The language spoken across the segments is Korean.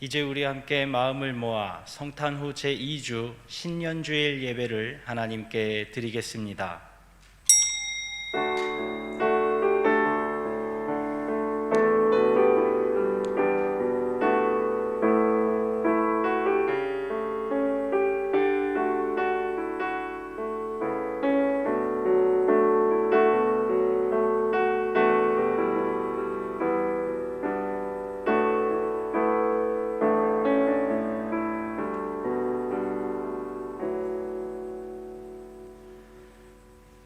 이제 우리 함께 마음을 모아 성탄 후 제2주 신년주일 예배를 하나님께 드리겠습니다.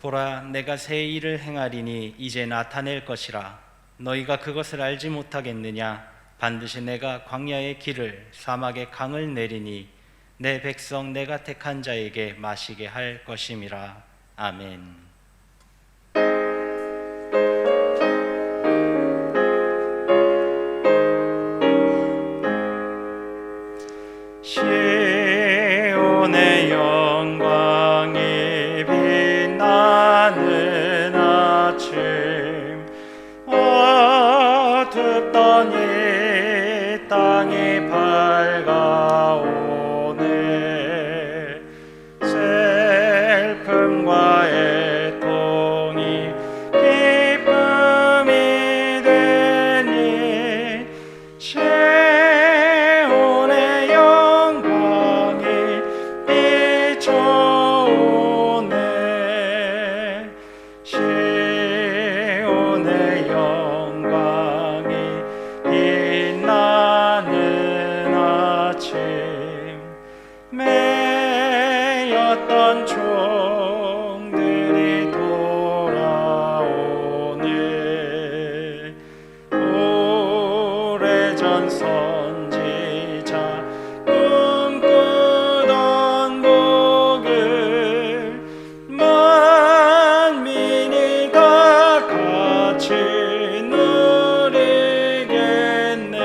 보라, 내가 새 일을 행하리니 이제 나타낼 것이라. 너희가 그것을 알지 못하겠느냐? 반드시 내가 광야의 길을 사막의 강을 내리니 내 백성 내가 택한 자에게 마시게 할 것임이라. 아멘. 시온의 영광이 빛나는 아침, 어둡던 이 땅이 밝아오네. 슬픔과 애통이 기쁨이 되니 시온의 영광이 비춰오네. 시온의 영광이 빛나는 아침, 매였던 종들이 돌아오네. 오래전 선지자 꿈꾸던 복을 만민이 다 같이 누리겠네.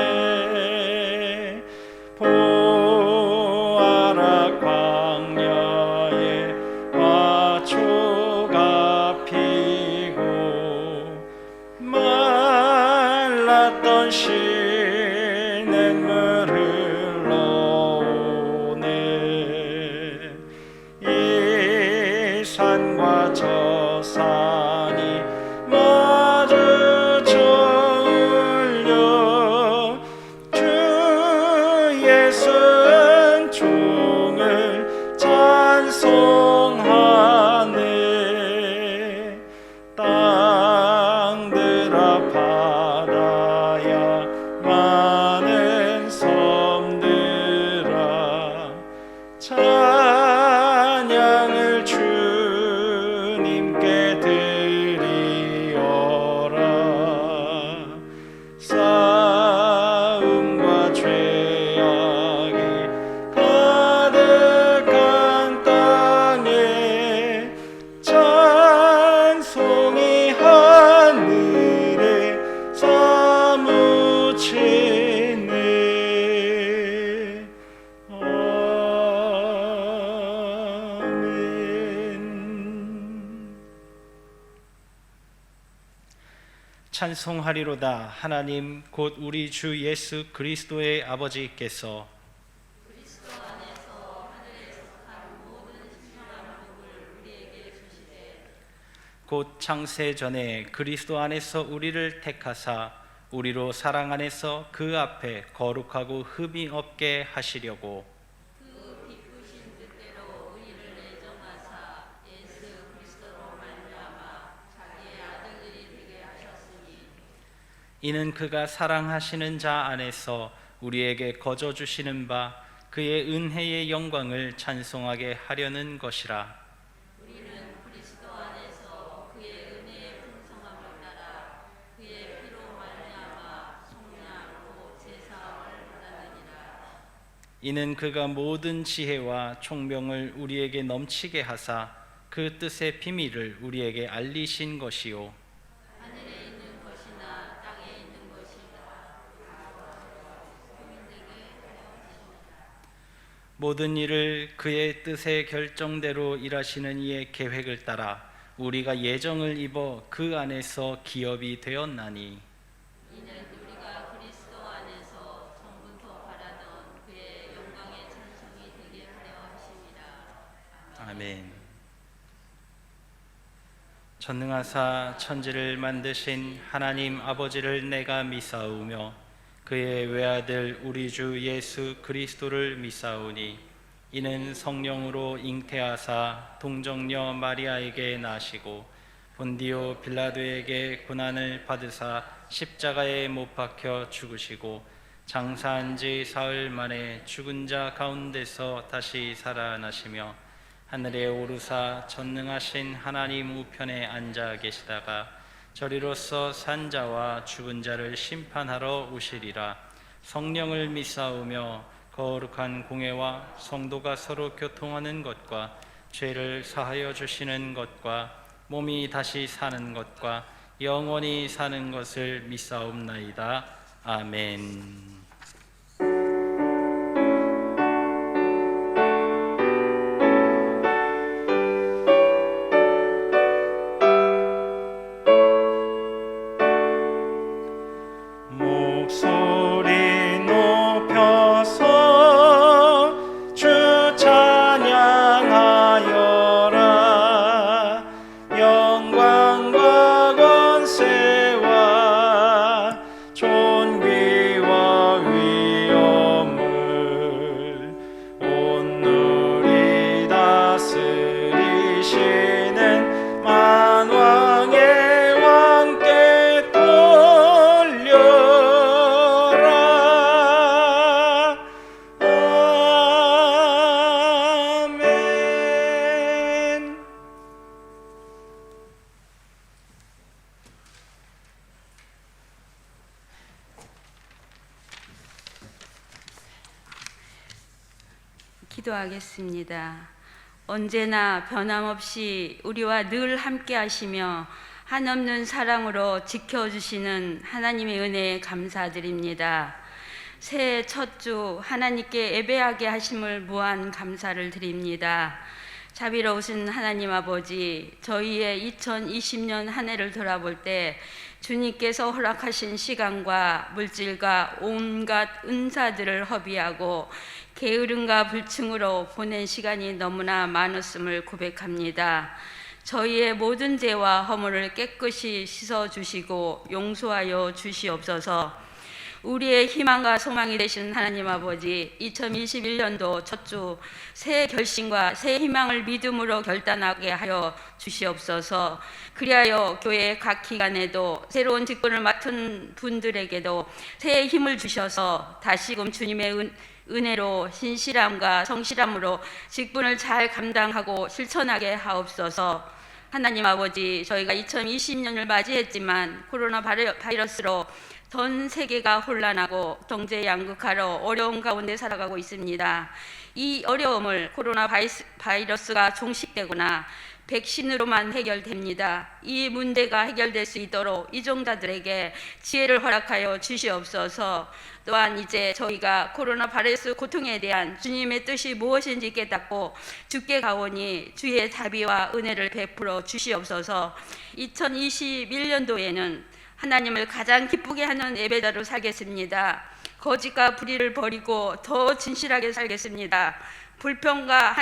보아라, 광야에 화초가 피고 말랐던 시냇물 흘러오네. 이 산과 저 산이 마주쳐 울려 주 예수 은총을 찬송하네. 땅들아 바다야 많은 섬들아 찬양을 주님께 드리어라. 싸움과 죄악이 가득한 땅에 찬송이 하늘에 사무치네. 아멘. 찬송하리로다. 하나님 곧 우리 주 예수 그리스도의 아버지께서 그리스도 안에서 하늘에 속한 모든 신령한 복을 우리에게 주시되 곧 창세 전에 그리스도 안에서 우리를 택하사 우리로 사랑 안에서 그 앞에 거룩하고 흠이 없게 하시려고 그 기쁘신 뜻대로 우리를 애정하사 예수 그리스도로 말미암아 자기의 아들들이 되게 하셨으니 이는 그가 사랑하시는 자 안에서 우리에게 거저 주시는 바 그의 은혜의 영광을 찬송하게 하려는 것이라. 우리는 그리스도 안에서 그의 은혜의 풍성함을 따라 그의 피로 말미암아 속량 곧 제사함을 받았느니라. 이는 그가 모든 지혜와 총명을 우리에게 넘치게 하사 그 뜻의 비밀을 우리에게 알리신 것이요 하늘에 있는 것이나 땅에 있는 것이나 국민에게 모든 일을 그의 뜻의 결정대로 일하시는 이의 계획을 따라 우리가 예정을 입어 그 안에서 기업이 되었나니 이는 우리가 그리스도 안에서 전부터 바라던 아멘. 전능하사 천지를 만드신 하나님 아버지를 내가 믿사오며 그의 외아들 우리 주 예수 그리스도를 믿사오니 이는 성령으로 잉태하사 동정녀 마리아에게 나시고 본디오 빌라도에게 고난을 받으사 십자가에 못 박혀 죽으시고 장사한 지 사흘 만에 죽은 자 가운데서 다시 살아나시며 하늘에 오르사 전능하신 하나님 우편에 앉아 계시다가 저리로서 산 자와 죽은 자를 심판하러 오시리라. 성령을 믿사오며 거룩한 공회와 성도가 서로 교통하는 것과 죄를 사하여 주시는 것과 몸이 다시 사는 것과 영원히 사는 것을 믿사옵나이다. 아멘. 목소리 높여서 주 찬양하여라. 영광과 권세와 존귀와 위엄을 온누리 다스리시는 만왕의 왕께 돌려라. 아멘. 기도하겠습니다. 언제나 변함없이 우리와 늘 함께 하시며 한없는 사랑으로 지켜주시는 하나님의 은혜에 감사드립니다. 새해 첫 주 하나님께 예배하게 하심을 무한 감사를 드립니다. 자비로우신 하나님 아버지, 저희의 2020년 한 해를 돌아볼 때 주님께서 허락하신 시간과 물질과 온갖 은사들을 허비하고 게으름과 불충으로 보낸 시간이 너무나 많았음을 고백합니다. 저희의 모든 죄와 허물을 깨끗이 씻어주시고 용서하여 주시옵소서. 우리의 희망과 소망이 되신 하나님 아버지, 2021년도 첫 주 새 결심과 새 희망을 믿음으로 결단하게 하여 주시옵소서. 그리하여 교회 각 기관에도 새로운 직분을 맡은 분들에게도 새 힘을 주셔서 다시금 주님의 은혜로 신실함과 성실함으로 직분을 잘 감당하고 실천하게 하옵소서. 하나님 아버지, 저희가 2020년을 맞이했지만 코로나 바이러스로 전 세계가 혼란하고 경제 양극화로 어려운 가운데 살아가고 있습니다. 이 어려움을 코로나 바이러스가 종식되거나 백신으로만 해결됩니다. 이 문제가 해결될 수 있도록 이종자들에게 지혜를 허락하여 주시옵소서. 또한 이제 저희가 코로나 바이러스 고통에 대한 주님의 뜻이 무엇인지 깨닫고 주께 가오니 주의 자비와 은혜를 베풀어 주시옵소서. 2021년도에는 하나님을 가장 기쁘게 하는 예배자로 살겠습니다. 거짓과 불의를 버리고 더 진실하게 살겠습니다. 불평과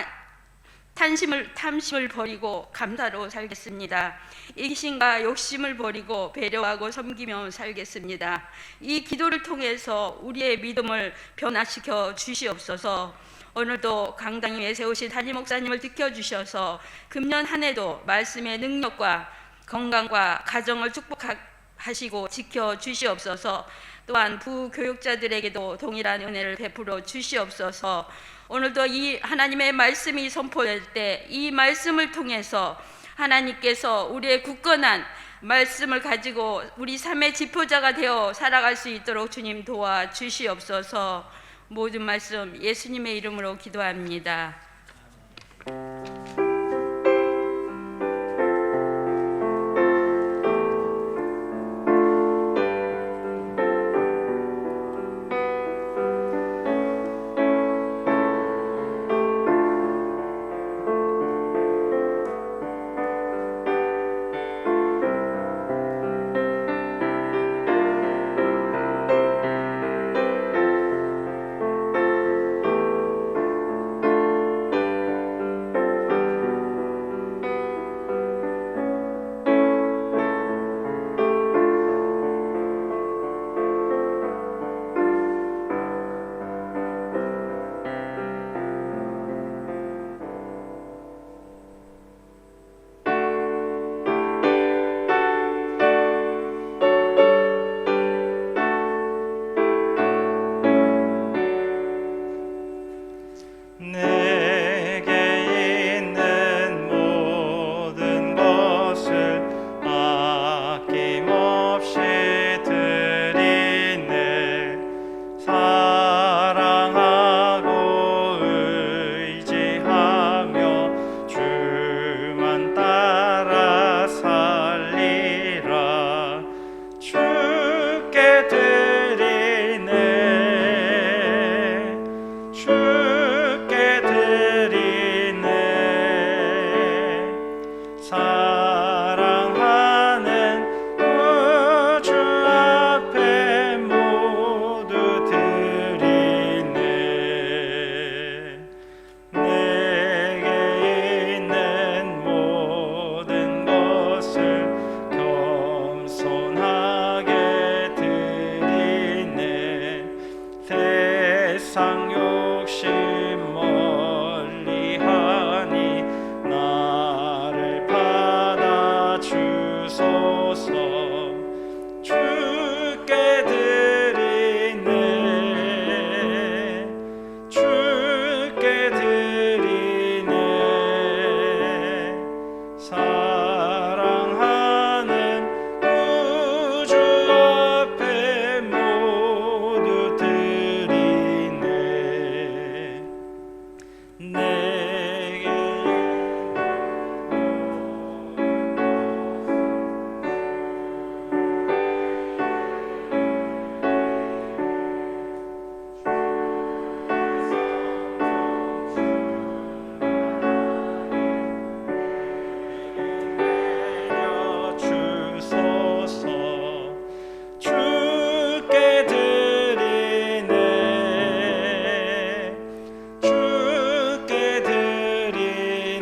탐심을 버리고 감사로 살겠습니다. 이기심과 욕심을 버리고 배려하고 섬기며 살겠습니다. 이 기도를 통해서 우리의 믿음을 변화시켜 주시옵소서. 오늘도 강당 위에 세우신 담임 목사님을 지켜주셔서 금년 한 해도 말씀의 능력과 건강과 가정을 축복하시고 지켜주시옵소서. 또한 부교육자들에게도 동일한 은혜를 베풀어 주시옵소서. 오늘도 이 하나님의 말씀이 선포될 때 이 말씀을 통해서 하나님께서 우리의 굳건한 말씀을 가지고 우리 삶의 지표자가 되어 살아갈 수 있도록 주님 도와주시옵소서. 모든 말씀 예수님의 이름으로 기도합니다. 세상 욕심 멀리하니 나를 받아 주소서. 주께 드리네, 주께 드리네. 사랑하는 우주 앞에 모두 드리네. 내게 주소서. 주께 드리네, 주께 드리네.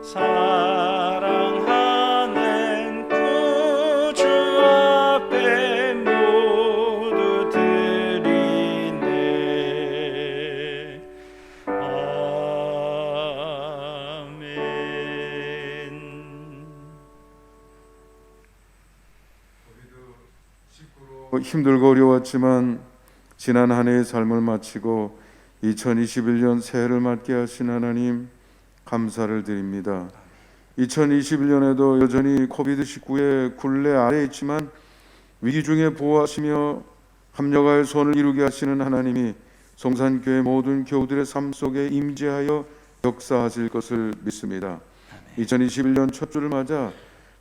사랑하는 구주 앞에 모두 드리네. 아멘. 힘들고 어려웠지만 지난 한 해의 삶을 마치고 2021년 새해를 맞게 하신 하나님 감사를 드립니다. 2021년에도 여전히 코비드19의 굴레 아래에 있지만 위기 중에 보호하시며 합력하여 손을 이루게 하시는 하나님이 송산교회 모든 교우들의 삶 속에 임재하여 역사하실 것을 믿습니다. 2021년 첫 주를 맞아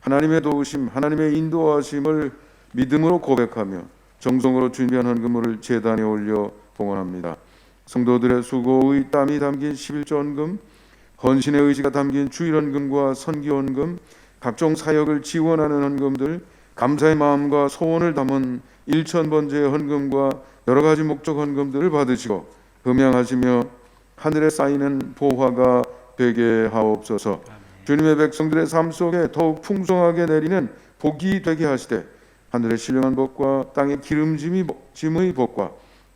하나님의 도우심, 하나님의 인도하심을 믿음으로 고백하며 정성으로 준비한 헌금을 제단에 올려 봉헌합니다. 성도들의 수고의 땀이 담긴 11조 헌금, 헌신의 의지가 담긴 주일 헌금과 선교 헌금, 각종 사역을 지원하는 헌금들, 감사의 마음과 소원을 담은 1,000번제의 헌금과 여러 가지 목적 헌금들을 받으시고 음양하시며 하늘에 쌓이는 보화가 되게 하옵소서. 주님의 백성들의 삶 속에 더욱 풍성하게 내리는 복이 되게 하시되 하늘의 신령한 복과 땅의 기름짐의 복과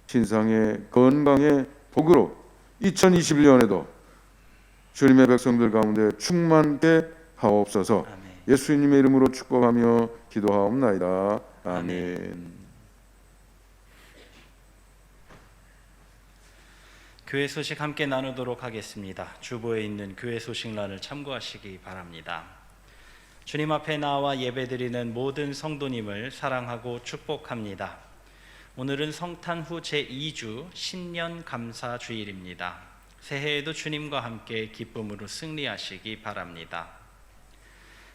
신상의 건강의 복으로 2021년에도 주님의 백성들 가운데 충만케 하옵소서. 아멘. 예수님의 이름으로 축복하며 기도하옵나이다. 아멘. 교회 소식 함께 나누도록 하겠습니다. 주보에 있는 교회 소식란을 참고하시기 바랍니다. 주님 앞에 나와 예배드리는 모든 성도님을 사랑하고 축복합니다. 오늘은 성탄 후 제2주 신년 감사 주일입니다. 새해에도 주님과 함께 기쁨으로 승리하시기 바랍니다.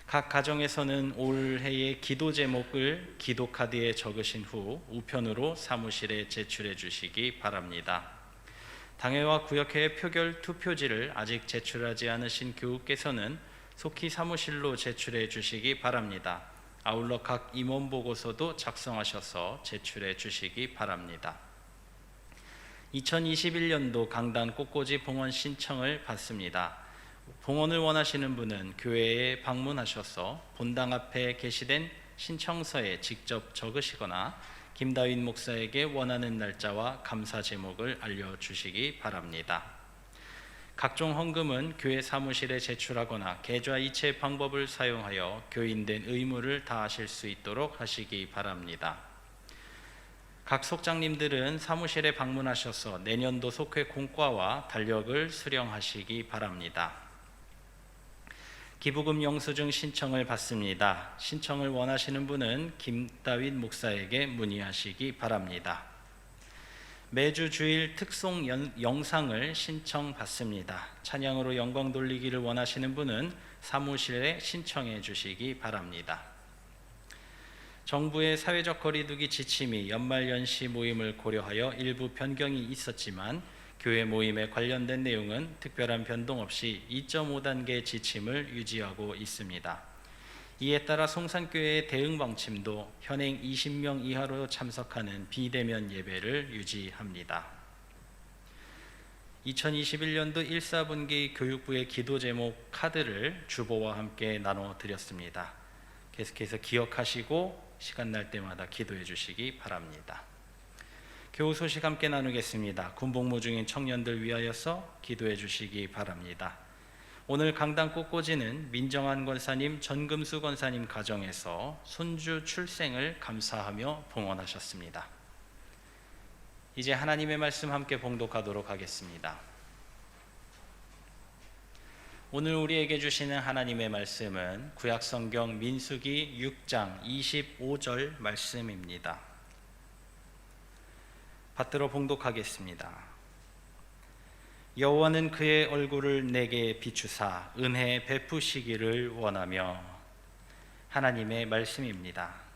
각 가정에서는 올해의 기도 제목을 기도 카드에 적으신 후 우편으로 사무실에 제출해 주시기 바랍니다. 당회와 구역회의 표결 투표지를 아직 제출하지 않으신 교우께서는 속히 사무실로 제출해 주시기 바랍니다. 아울러 각 임원 보고서도 작성하셔서 제출해 주시기 바랍니다. 2021년도 강단 꽃꽂이 봉헌 신청을 받습니다. 봉헌을 원하시는 분은 교회에 방문하셔서 본당 앞에 게시된 신청서에 직접 적으시거나 김다윗 목사에게 원하는 날짜와 감사 제목을 알려주시기 바랍니다. 각종 헌금은 교회 사무실에 제출하거나 계좌 이체 방법을 사용하여 교인된 의무를 다하실 수 있도록 하시기 바랍니다. 각 속장님들은 사무실에 방문하셔서 내년도 속회 공과와 달력을 수령하시기 바랍니다. 기부금 영수증 신청을 받습니다. 신청을 원하시는 분은 김다윗 목사에게 문의하시기 바랍니다. 매주 주일 특송 영상을 신청받습니다. 찬양으로 영광 돌리기를 원하시는 분은 사무실에 신청해 주시기 바랍니다. 정부의 사회적 거리두기 지침이 연말연시 모임을 고려하여 일부 변경이 있었지만 교회 모임에 관련된 내용은 특별한 변동 없이 2.5단계 지침을 유지하고 있습니다. 이에 따라 송산교회의 대응 방침도 현행 20명 이하로 참석하는 비대면 예배를 유지합니다. 2021년도 1사분기 교육부의 기도 제목 카드를 주보와 함께 나눠드렸습니다. 계속해서 기억하시고 시간 날 때마다 기도해 주시기 바랍니다. 교우 소식 함께 나누겠습니다. 군복무 중인 청년들 위하여서 기도해 주시기 바랍니다. 오늘 강당 꽃꽂이는 민정한 권사님, 전금수 권사님 가정에서 손주 출생을 감사하며 봉헌하셨습니다. 이제 하나님의 말씀 함께 봉독하도록 하겠습니다. 오늘 우리에게 주시는 하나님의 말씀은 구약성경 민수기 6장 25절 말씀입니다. 받들어 봉독하겠습니다. 여호와는 그의 얼굴을 내게 비추사 은혜 베푸시기를 원하며. 하나님의 말씀입니다.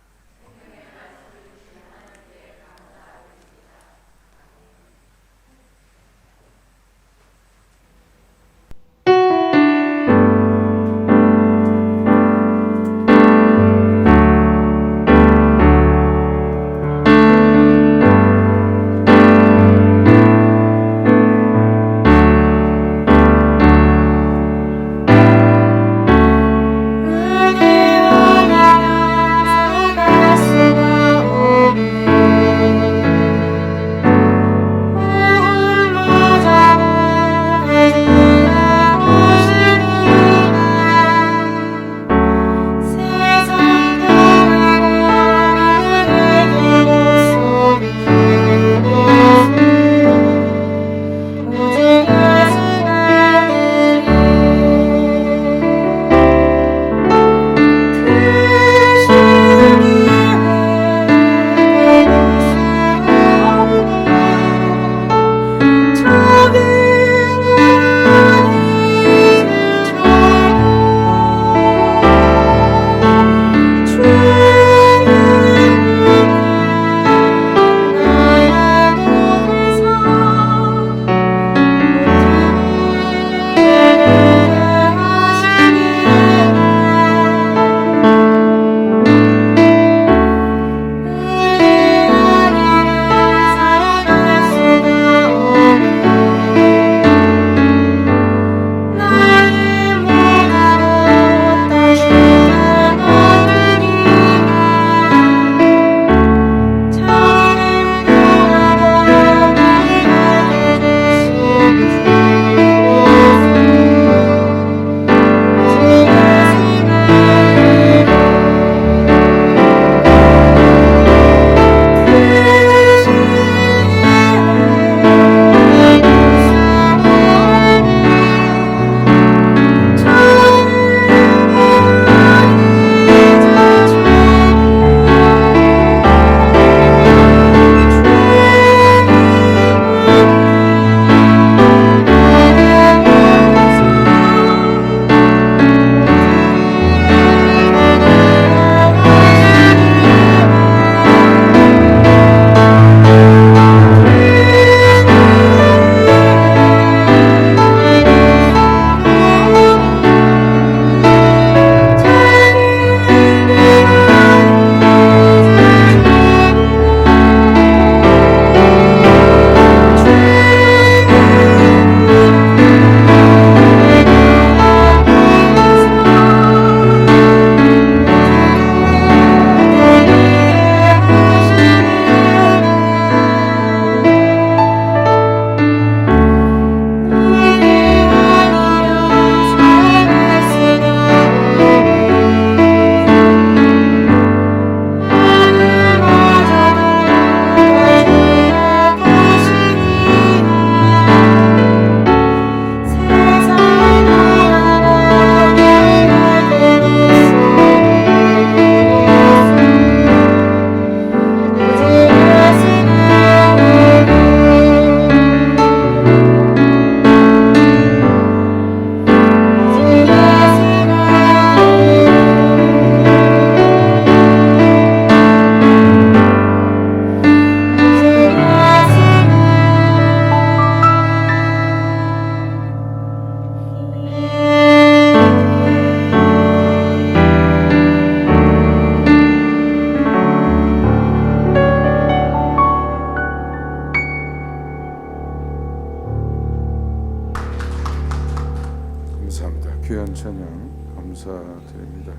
귀한 찬양 감사드립니다.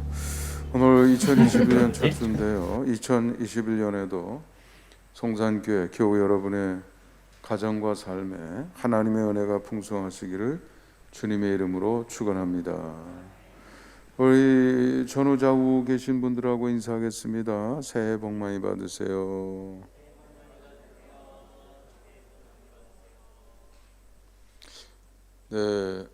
오늘 2021년 첫 주인데요. 2021년에도 송산교회 교우 여러분의 가정과 삶에 하나님의 은혜가 풍성하시기를 주님의 이름으로 축원합니다. 우리 전후좌우 계신 분들하고 인사하겠습니다. 새해 복 많이 받으세요. 네,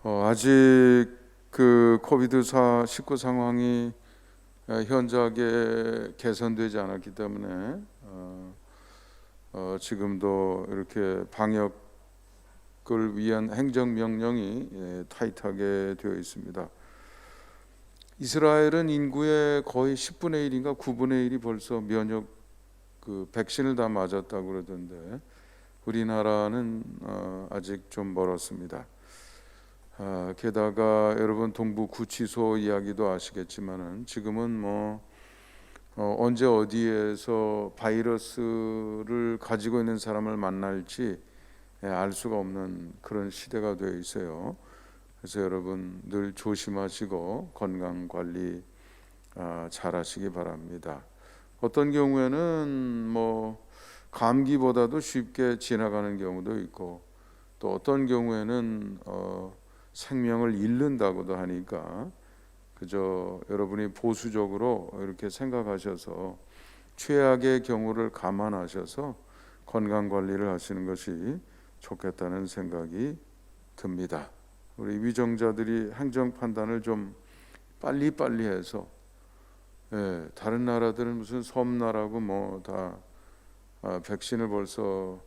아직 그 코비드-19 상황이 현저하게 개선되지 않았기 때문에 지금도 이렇게 방역을 위한 행정명령이 타이트하게 되어 있습니다. 이스라엘은 인구의 거의 10분의 1인가 9분의 1이 벌써 면역 백신을 다 맞았다고 그러던데 우리나라는 아직 좀 멀었습니다. 게다가 여러분 동부 구치소 이야기도 아시겠지만은 지금은 언제 어디에서 바이러스를 가지고 있는 사람을 만날지 알 수가 없는 그런 시대가 되어 있어요. 그래서 여러분 늘 조심하시고 건강 관리 잘 하시기 바랍니다. 어떤 경우에는 감기보다도 쉽게 지나가는 경우도 있고 또 어떤 경우에는 생명을 잃는다고도 하니까 그저 여러분이 보수적으로 이렇게 생각하셔서 최악의 경우를 감안하셔서 건강 관리를 하시는 것이 좋겠다는 생각이 듭니다. 우리 위정자들이 행정 판단을 좀 빨리빨리 해서 다른 나라들은 무슨 섬나라고 다 백신을 벌써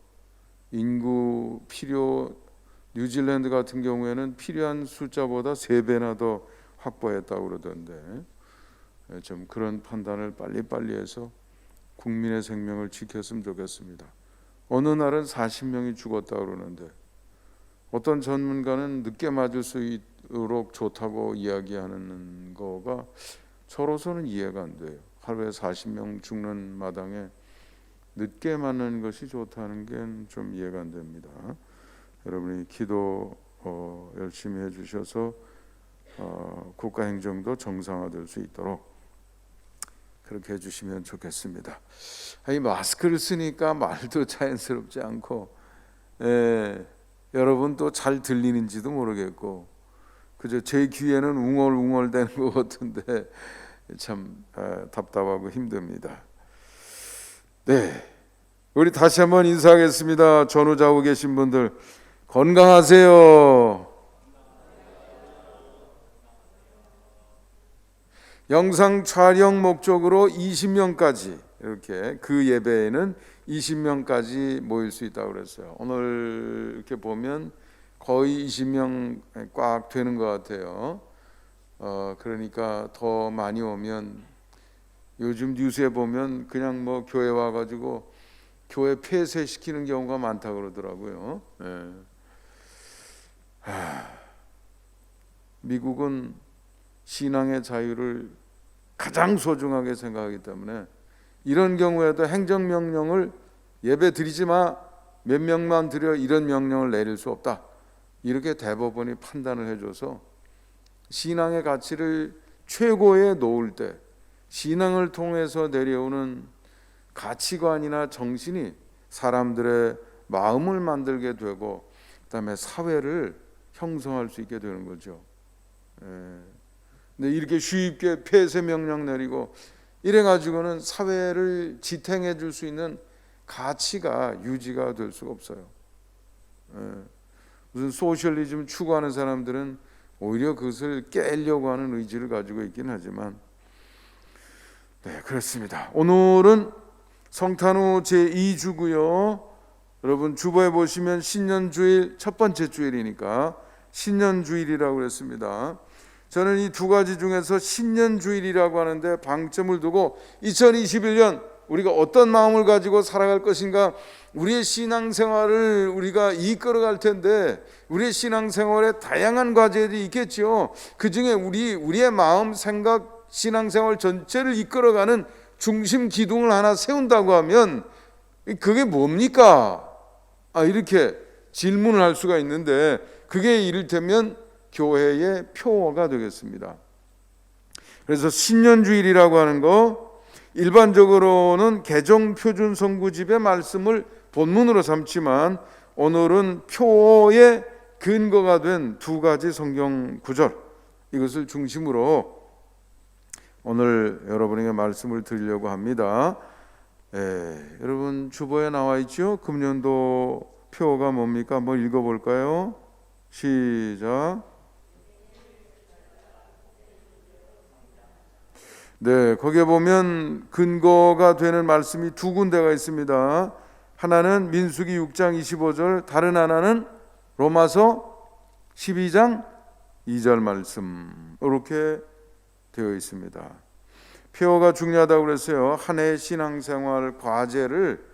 인구 필요 뉴질랜드 같은 경우에는 필요한 숫자보다 3배나 더 확보했다고 그러던데 좀 그런 판단을 빨리빨리 해서 국민의 생명을 지켰으면 좋겠습니다. 어느 날은 40명이 죽었다고 그러는데 어떤 전문가는 늦게 맞을 수 있도록 좋다고 이야기하는 거가 저로서는 이해가 안 돼요. 하루에 40명 죽는 마당에 늦게 맞는 것이 좋다는 게 좀 이해가 안 됩니다. 여러분이 기도 열심히 해주셔서 국가 행정도 정상화될 수 있도록 그렇게 해주시면 좋겠습니다. 마스크를 쓰니까 말도 자연스럽지 않고 여러분 또 잘 들리는지도 모르겠고 그저 제 귀에는 웅얼웅얼 되는 것 같은데 참 답답하고 힘듭니다. 네, 우리 다시 한번 인사하겠습니다. 전후좌우 계신 분들 건강하세요. 영상 촬영 목적으로 20명까지 이렇게 그 예배에는 20명까지 모일 수 있다고 그랬어요. 오늘 이렇게 보면 거의 20명 꽉 되는 것 같아요. 그러니까 더 많이 오면 요즘 뉴스에 보면 그냥 교회 와가지고 교회 폐쇄시키는 경우가 많다고 그러더라고요. 미국은 신앙의 자유를 가장 소중하게 생각하기 때문에 이런 경우에도 행정명령을 예배 드리지 마, 몇 명만 드려 이런 명령을 내릴 수 없다. 이렇게 대법원이 판단을 해줘서 신앙의 가치를 최고에 놓을 때 신앙을 통해서 내려오는 가치관이나 정신이 사람들의 마음을 만들게 되고 그다음에 사회를 형성할 수 있게 되는 거죠. 근데 이렇게 쉽게 폐쇄 명령 내리고 이래가지고는 사회를 지탱해 줄 수 있는 가치가 유지가 될 수가 없어요. 무슨 소셜리즘 추구하는 사람들은 오히려 그것을 깨려고 하는 의지를 가지고 있긴 하지만 그렇습니다. 오늘은 성탄후 제2주고요. 여러분 주보에 보시면 신년주일 첫 번째 주일이니까 신년주일이라고 그랬습니다. 저는 이 두 가지 중에서 신년주일이라고 하는데 방점을 두고 2021년 우리가 어떤 마음을 가지고 살아갈 것인가, 우리의 신앙생활을 우리가 이끌어갈 텐데 우리의 신앙생활에 다양한 과제들이 있겠죠. 그중에 우리의 마음, 생각, 신앙생활 전체를 이끌어가는 중심 기둥을 하나 세운다고 하면 그게 뭡니까? 이렇게 질문을 할 수가 있는데 그게 이를테면 교회의 표어가 되겠습니다. 그래서 신년주일이라고 하는 거 일반적으로는 개정표준선구집의 말씀을 본문으로 삼지만 오늘은 표의 근거가 된 두 가지 성경 구절, 이것을 중심으로 오늘 여러분에게 말씀을 드리려고 합니다. 여러분 주보에 나와 있죠? 금년도 표가 뭡니까? 한번 읽어볼까요? 시작. 네, 거기에 보면 근거가 되는 말씀이 두 군데가 있습니다. 하나는 민수기 6장 25절, 다른 하나는 로마서 12장 2절 말씀, 이렇게 되어 있습니다. 표어가 중요하다고 그랬어요. 한 해의 신앙생활 과제를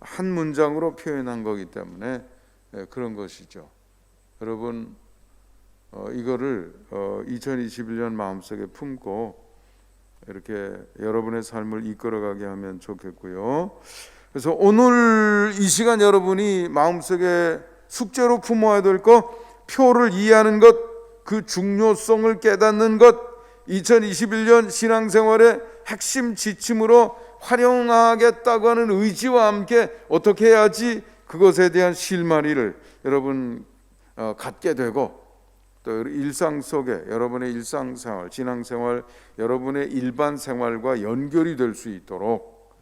한 문장으로 표현한 거기 때문에 그런 것이죠. 여러분 이거를 2021년 마음속에 품고 이렇게 여러분의 삶을 이끌어가게 하면 좋겠고요. 그래서 오늘 이 시간 여러분이 마음속에 숙제로 품어야 될 것, 표를 이해하는 것, 그 중요성을 깨닫는 것, 2021년 신앙생활의 핵심 지침으로 활용하겠다고 하는 의지와 함께 어떻게 해야지 그것에 대한 실마리를 여러분 갖게 되고, 또 일상 속에 여러분의 일상생활, 신앙생활, 여러분의 일반 생활과 연결이 될 수 있도록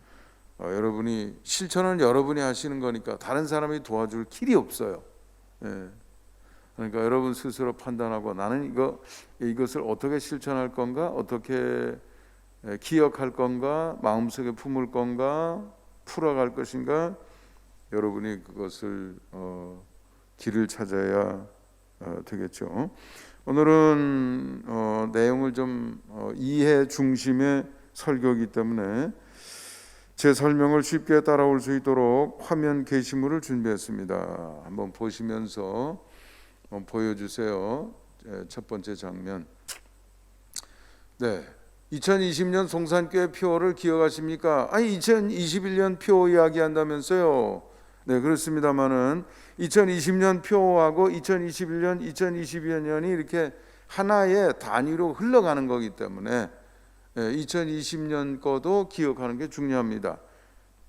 여러분이 실천은 여러분이 하시는 거니까 다른 사람이 도와줄 길이 없어요. 그러니까 여러분 스스로 판단하고 나는 이것을 어떻게 실천할 건가, 어떻게 기억할 건가, 마음속에 품을 건가, 풀어갈 것인가, 여러분이 그것을 길을 찾아야 되겠죠. 오늘은 내용을 좀 이해 중심의 설교이기 때문에 제 설명을 쉽게 따라올 수 있도록 화면 게시물을 준비했습니다. 한번 보시면서 보여주세요. 첫 번째 장면. 네, 2020년 송산교회 표를 기억하십니까? 아니 2021년 표 이야기한다면서요. 네, 그렇습니다만은 2020년 표하고 2021년, 2022년이 이렇게 하나의 단위로 흘러가는 거기 때문에 2020년 거도 기억하는 게 중요합니다.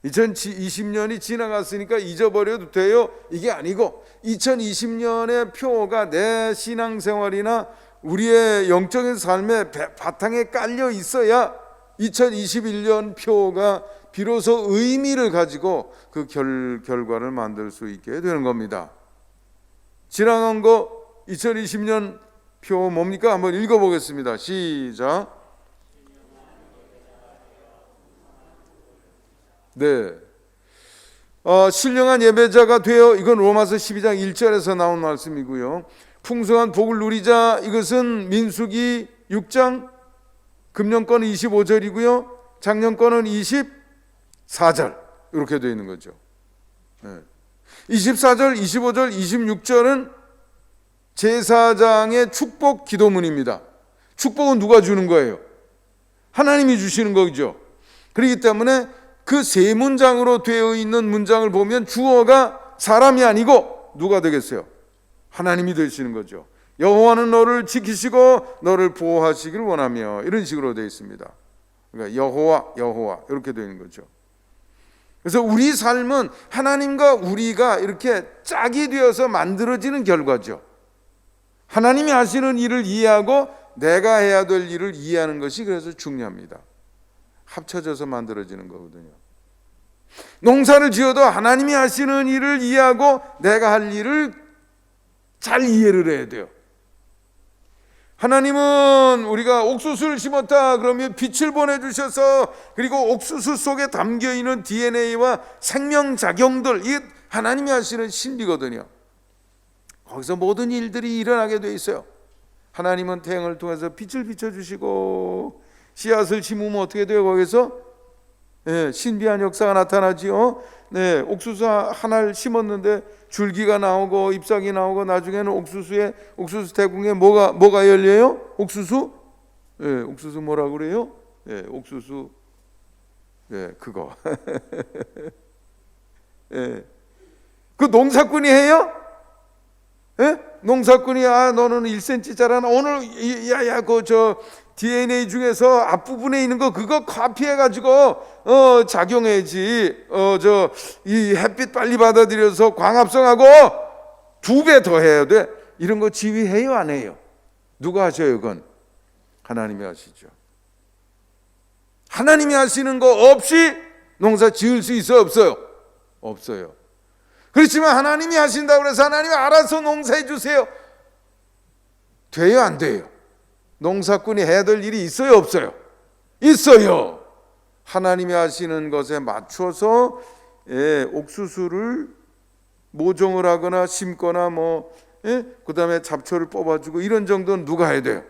2020년이 지나갔으니까 잊어버려도 돼요? 이게 아니고 2020년의 표가 내 신앙생활이나 우리의 영적인 삶의 바탕에 깔려 있어야 2021년 표가 비로소 의미를 가지고 그 결과를 만들 수 있게 되는 겁니다. 지나간 거 2020년 표 뭡니까? 한번 읽어보겠습니다. 시작. 네, 신령한 예배자가 되어, 이건 로마서 12장 1절에서 나온 말씀이고요. 풍성한 복을 누리자, 이것은 민수기 6장, 금년 거는 25절이고요 작년 거는 24절 이렇게 되어 있는 거죠. 24절, 25절, 26절은 제사장의 축복 기도문입니다. 축복은 누가 주는 거예요? 하나님이 주시는 거죠. 그렇기 때문에 그 세 문장으로 되어 있는 문장을 보면 주어가 사람이 아니고 누가 되겠어요? 하나님이 되시는 거죠. 여호와는 너를 지키시고 너를 보호하시길 원하며, 이런 식으로 되어 있습니다. 그러니까 여호와 이렇게 되어 있는 거죠. 그래서 우리 삶은 하나님과 우리가 이렇게 짝이 되어서 만들어지는 결과죠. 하나님이 하시는 일을 이해하고 내가 해야 될 일을 이해하는 것이 그래서 중요합니다. 합쳐져서 만들어지는 거거든요. 농사를 지어도 하나님이 하시는 일을 이해하고 내가 할 일을 잘 이해를 해야 돼요. 하나님은 우리가 옥수수를 심었다 그러면 빛을 보내주셔서, 그리고 옥수수 속에 담겨있는 DNA와 생명작용들, 이게 하나님이 하시는 신비거든요. 거기서 모든 일들이 일어나게 돼 있어요. 하나님은 태양을 통해서 빛을 비춰주시고, 씨앗을 심으면 어떻게 돼요? 거기서 신비한 역사가 나타나지요. 네, 옥수수 하나를 심었는데 줄기가 나오고 잎사귀 나오고 나중에는 옥수수 대궁에 뭐가 열려요? 옥수수? 옥수수 뭐라 그래요? 옥수수 그거. 그 농사꾼이 해요? 농사꾼이 너는 1cm 자라나 오늘 야야 DNA 중에서 앞부분에 있는 거 그거 카피해 가지고 작용해야지. 이 햇빛 빨리 받아들여서 광합성하고 2배 더 해야 돼. 이런 거 지휘해요, 안 해요? 누가 하셔요? 그건 하나님이 하시죠. 하나님이 하시는 거 없이 농사 지을 수 있어요, 없어요? 없어요. 그렇지만 하나님이 하신다고 해서 하나님이 알아서 농사해 주세요. 돼요, 안 돼요? 농사꾼이 해야 될 일이 있어요, 없어요? 있어요. 하나님이 하시는 것에 맞춰서 옥수수를 모종을 하거나 심거나 그 다음에 잡초를 뽑아주고 이런 정도는 누가 해야 돼요?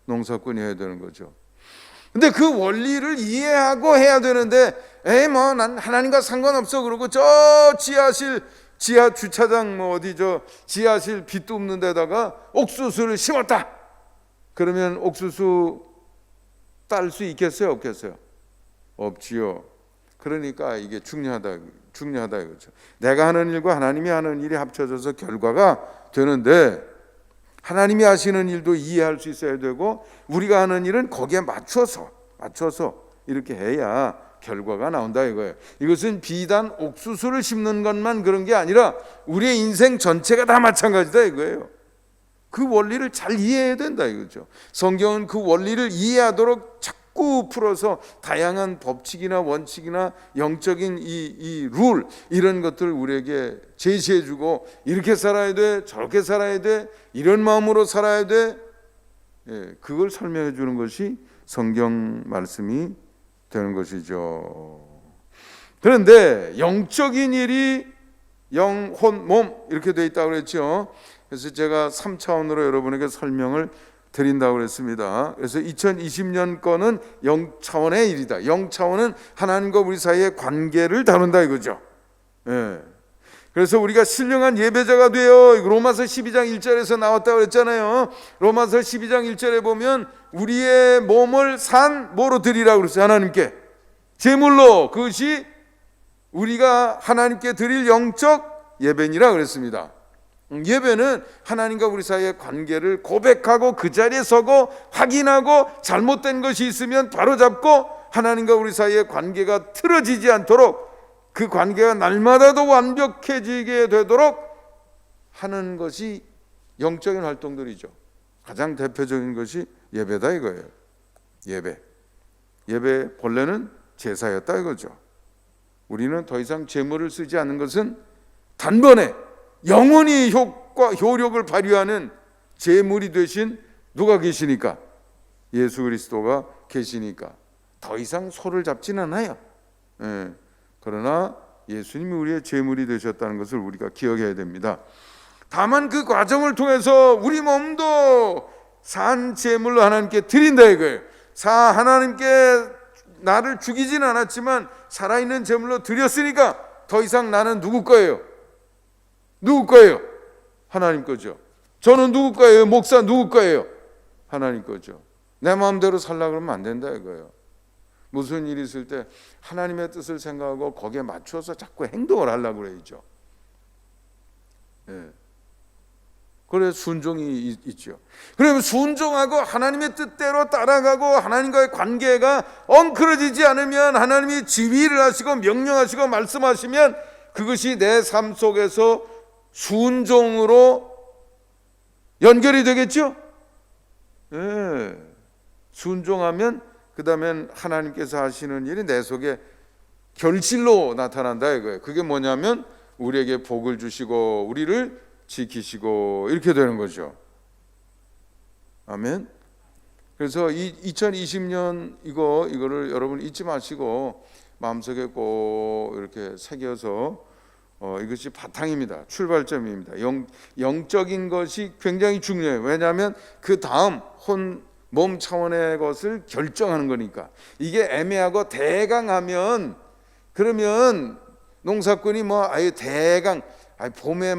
농사꾼이 해야 되는 거죠. 근데 그 원리를 이해하고 해야 되는데 난 하나님과 상관없어 그러고 저 지하 주차장 지하실 빗도 없는 데다가 옥수수를 심었다. 그러면 옥수수 딸 수 있겠어요, 없겠어요? 없지요. 그러니까 이게 중요하다 이거죠. 내가 하는 일과 하나님이 하는 일이 합쳐져서 결과가 되는데 하나님이 하시는 일도 이해할 수 있어야 되고 우리가 하는 일은 거기에 맞춰서 이렇게 해야 결과가 나온다 이거예요. 이것은 비단 옥수수를 심는 것만 그런 게 아니라 우리의 인생 전체가 다 마찬가지다 이거예요. 그 원리를 잘 이해해야 된다 이거죠. 성경은 그 원리를 이해하도록 자꾸 풀어서 다양한 법칙이나 원칙이나 영적인 이 룰 이런 것들을 우리에게 제시해주고 이렇게 살아야 돼, 저렇게 살아야 돼, 이런 마음으로 살아야 돼. 그걸 설명해 주는 것이 성경 말씀이 되는 것이죠. 그런데 영적인 일이 영, 혼, 몸 이렇게 돼 있다고 그랬죠. 그래서 제가 3차원으로 여러분에게 설명을 드린다고 그랬습니다. 그래서 2020년 거는 0차원의 일이다. 0차원은 하나님과 우리 사이의 관계를 다룬다 이거죠. 그래서 우리가 신령한 예배자가 되어 로마서 12장 1절에서 나왔다고 그랬잖아요. 로마서 12장 1절에 보면 우리의 몸을 뭐로 드리라고 그랬어요? 하나님께 제물로. 그것이 우리가 하나님께 드릴 영적 예배니라 그랬습니다. 예배는 하나님과 우리 사이의 관계를 고백하고 그 자리에 서고 확인하고 잘못된 것이 있으면 바로잡고 하나님과 우리 사이의 관계가 틀어지지 않도록 그 관계가 날마다 더 완벽해지게 되도록 하는 것이 영적인 활동들이죠. 가장 대표적인 것이 예배다 이거예요. 예배 본래는 제사였다 이거죠. 우리는 더 이상 제물을 쓰지 않는 것은 단번에 영원히 효력을 발휘하는 제물이 되신 누가 계시니까? 예수 그리스도가 계시니까 더 이상 소를 잡지는 않아요. 그러나 예수님이 우리의 제물이 되셨다는 것을 우리가 기억해야 됩니다. 다만 그 과정을 통해서 우리 몸도 산 제물로 하나님께 드린다 이거예요. 하나님께 나를 죽이진 않았지만 살아있는 제물로 드렸으니까 더 이상 나는 누구 거예요? 누구 거예요? 하나님 거죠. 저는 누구 거예요? 목사 누구 거예요? 하나님 거죠. 내 마음대로 살려고 그러면 안 된다 이거예요. 무슨 일이 있을 때 하나님의 뜻을 생각하고 거기에 맞춰서 자꾸 행동을 하려고 그래야죠. 그래 순종이 있죠. 그러면 순종하고 하나님의 뜻대로 따라가고 하나님과의 관계가 엉클어지지 않으면 하나님이 지휘를 하시고 명령하시고 말씀하시면 그것이 내 삶 속에서 순종으로 연결이 되겠죠? 순종하면 그 다음엔 하나님께서 하시는 일이 내 속에 결실로 나타난다 이거예요. 그게 뭐냐면 우리에게 복을 주시고 우리를 지키시고 이렇게 되는 거죠. 아멘. 그래서 2020년 이거를 여러분 잊지 마시고 마음속에 꼭 이렇게 새겨서 이것이 바탕입니다. 출발점입니다. 영적인 것이 굉장히 중요해요. 왜냐하면 그 다음 몸 차원의 것을 결정하는 거니까. 이게 애매하고 대강하면 그러면 농사꾼이 아예 대강 봄에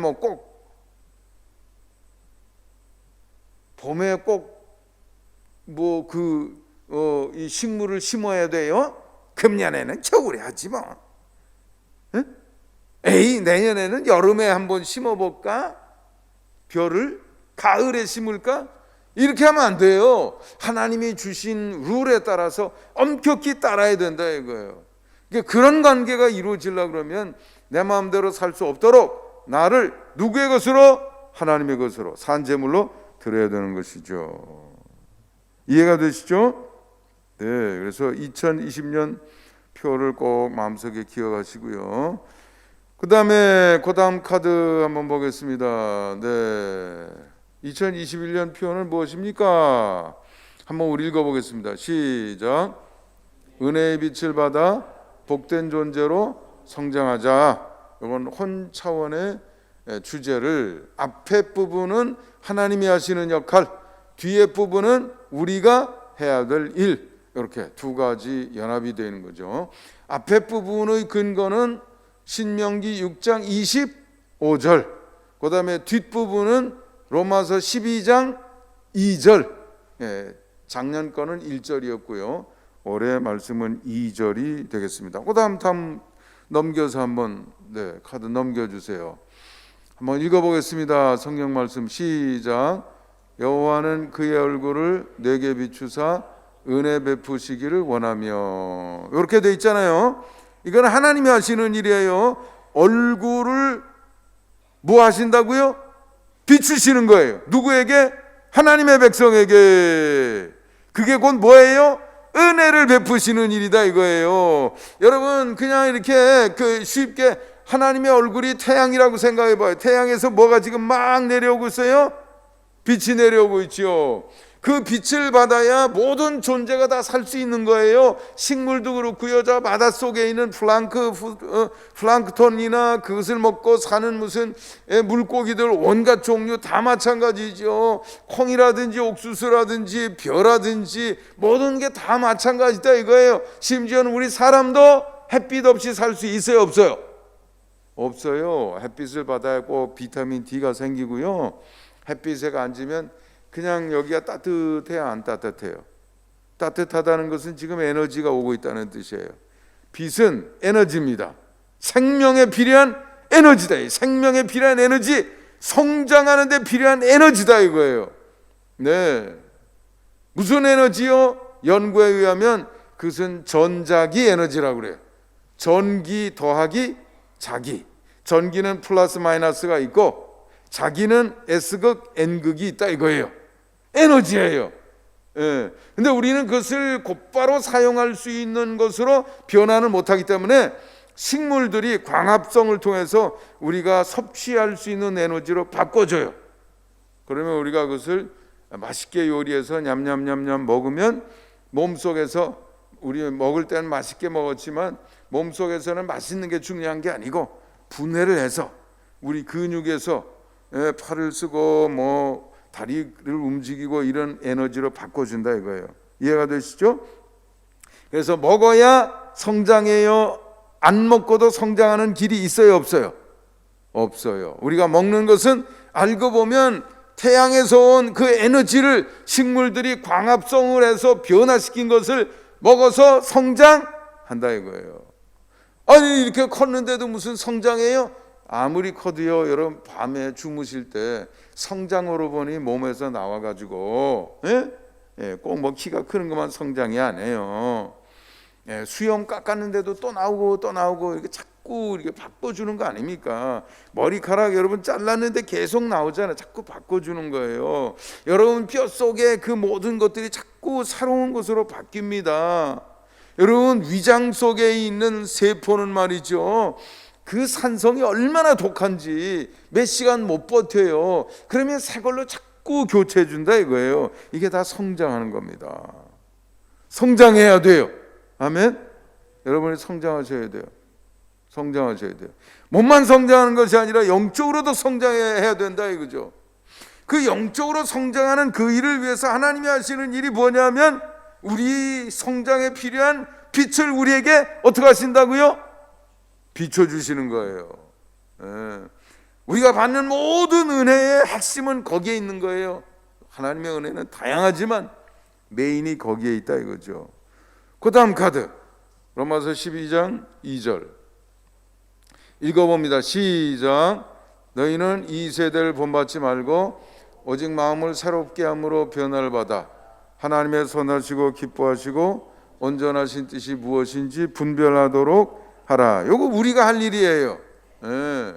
이 식물을 심어야 돼요. 금년에는 겨울에 하지 뭐. 내년에는 여름에 한번 심어볼까? 벼를 가을에 심을까? 이렇게 하면 안 돼요. 하나님이 주신 룰에 따라서 엄격히 따라야 된다 이거예요. 그런 관계가 이루어지려고 그러면 내 마음대로 살 수 없도록 나를 누구의 것으로? 하나님의 것으로 산제물로 드려야 되는 것이죠. 이해가 되시죠? 네, 그래서 2020년 표를 꼭 마음속에 기억하시고요. 그 다음 카드 한번 보겠습니다. 네, 2021년 표현은 무엇입니까? 한번 우리 읽어보겠습니다. 시작. 은혜의 빛을 받아 복된 존재로 성장하자. 이건 혼 차원의 주제를 앞에 부분은 하나님이 하시는 역할, 뒤에 부분은 우리가 해야 될 일, 이렇게 두 가지 연합이 되는 거죠. 앞에 부분의 근거는 신명기 6장 25절, 그 다음에 뒷부분은 로마서 12장 2절. 작년 거는 1절이었고요. 올해 말씀은 2절이 되겠습니다. 그 다음 넘겨서 한번 카드 넘겨주세요. 한번 읽어보겠습니다. 성경 말씀 시작. 여호와는 그의 얼굴을 내게 비추사 은혜 베푸시기를 원하며. 이렇게 돼 있잖아요. 이건 하나님이 하시는 일이에요. 얼굴을 뭐 하신다고요? 비추시는 거예요. 누구에게? 하나님의 백성에게. 그게 곧 뭐예요? 은혜를 베푸시는 일이다 이거예요. 여러분 그냥 이렇게 쉽게 하나님의 얼굴이 태양이라고 생각해 봐요. 태양에서 뭐가 지금 막 내려오고 있어요? 빛이 내려오고 있죠. 그 빛을 받아야 모든 존재가 다 살 수 있는 거예요. 식물도 그렇고요. 저 바닷속에 있는 플랑크톤이나 그것을 먹고 사는 무슨 물고기들 온갖 종류 다 마찬가지죠. 콩이라든지 옥수수라든지 벼라든지 모든 게 다 마찬가지다 이거예요. 심지어는 우리 사람도 햇빛 없이 살 수 있어요, 없어요? 없어요. 햇빛을 받아야 꼭 비타민 D가 생기고요. 햇빛에 앉으면 그냥 여기가 따뜻해요, 안 따뜻해요? 따뜻하다는 것은 지금 에너지가 오고 있다는 뜻이에요. 빛은 에너지입니다. 생명에 필요한 에너지다. 생명에 필요한 에너지, 성장하는 데 필요한 에너지다 이거예요. 네, 무슨 에너지요? 연구에 의하면 그것은 전자기 에너지라고 그래요. 전기 더하기 자기. 전기는 플러스 마이너스가 있고 자기는 S극 N극이 있다 이거예요. 에너지예요. 근데 우리는 그것을 곧바로 사용할 수 있는 것으로 변화는 못하기 때문에 식물들이 광합성을 통해서 우리가 섭취할 수 있는 에너지로 바꿔줘요. 그러면 우리가 그것을 맛있게 요리해서 냠냠냠냠 먹으면 몸속에서 우리 먹을 때는 맛있게 먹었지만 몸속에서는 맛있는 게 중요한 게 아니고 분해를 해서 우리 근육에서 팔을 쓰고 뭐 다리를 움직이고 이런 에너지로 바꿔준다 이거예요. 이해가 되시죠? 그래서 먹어야 성장해요. 안 먹고도 성장하는 길이 있어요, 없어요? 없어요. 우리가 먹는 것은 알고 보면 태양에서 온 그 에너지를 식물들이 광합성을 해서 변화시킨 것을 먹어서 성장한다 이거예요. 아니 이렇게 컸는데도 무슨 성장해요? 아무리 커도요, 여러분 밤에 주무실 때 성장 호르몬이 몸에서 나와가지고 꼭 뭐 키가 크는 것만 성장이 아니에요. 수염 깎았는데도 또 나오고 이렇게 자꾸 이렇게 바꿔주는 거 아닙니까? 머리카락 여러분 잘랐는데 계속 나오잖아요. 자꾸 바꿔주는 거예요. 여러분 뼈 속에 그 모든 것들이 자꾸 새로운 것으로 바뀝니다. 여러분 위장 속에 있는 세포는 말이죠, 그 산성이 얼마나 독한지 몇 시간 못 버텨요. 그러면 새 걸로 자꾸 교체해 준다 이거예요. 이게 다 성장하는 겁니다. 성장해야 돼요. 아멘. 여러분이 성장하셔야 돼요. 성장하셔야 돼요. 몸만 성장하는 것이 아니라 영적으로도 성장해야 된다 이거죠. 그 영적으로 성장하는 그 일을 위해서 하나님이 하시는 일이 뭐냐면 우리 성장에 필요한 빛을 우리에게 어떻게 하신다고요? 비춰주시는 거예요. 우리가 받는 모든 은혜의 핵심은 거기에 있는 거예요. 하나님의 은혜는 다양하지만 메인이 거기에 있다 이거죠. 그 다음 카드 로마서 12장 2절 읽어봅니다. 시작. 너희는 이 세대를 본받지 말고 오직 마음을 새롭게 함으로 변화를 받아 하나님의 선하시고 기뻐하시고 온전하신 뜻이 무엇인지 분별하도록 하라. 요거 우리가 할 일이에요. 예.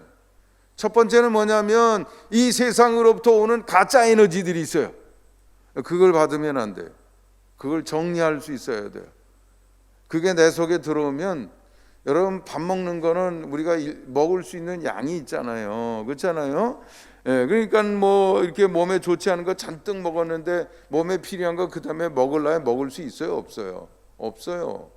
첫 번째는 뭐냐면 이 세상으로부터 오는 가짜 에너지들이 있어요. 그걸 받으면 안 돼요. 그걸 정리할 수 있어야 돼요. 그게 내 속에 들어오면, 여러분 밥 먹는 거는 우리가 먹을 수 있는 양이 있잖아요. 그렇잖아요. 예, 그러니까 뭐 이렇게 몸에 좋지 않은 거 잔뜩 먹었는데 몸에 필요한 거 그 다음에 먹으려면 먹을 수 있어요? 없어요? 없어요.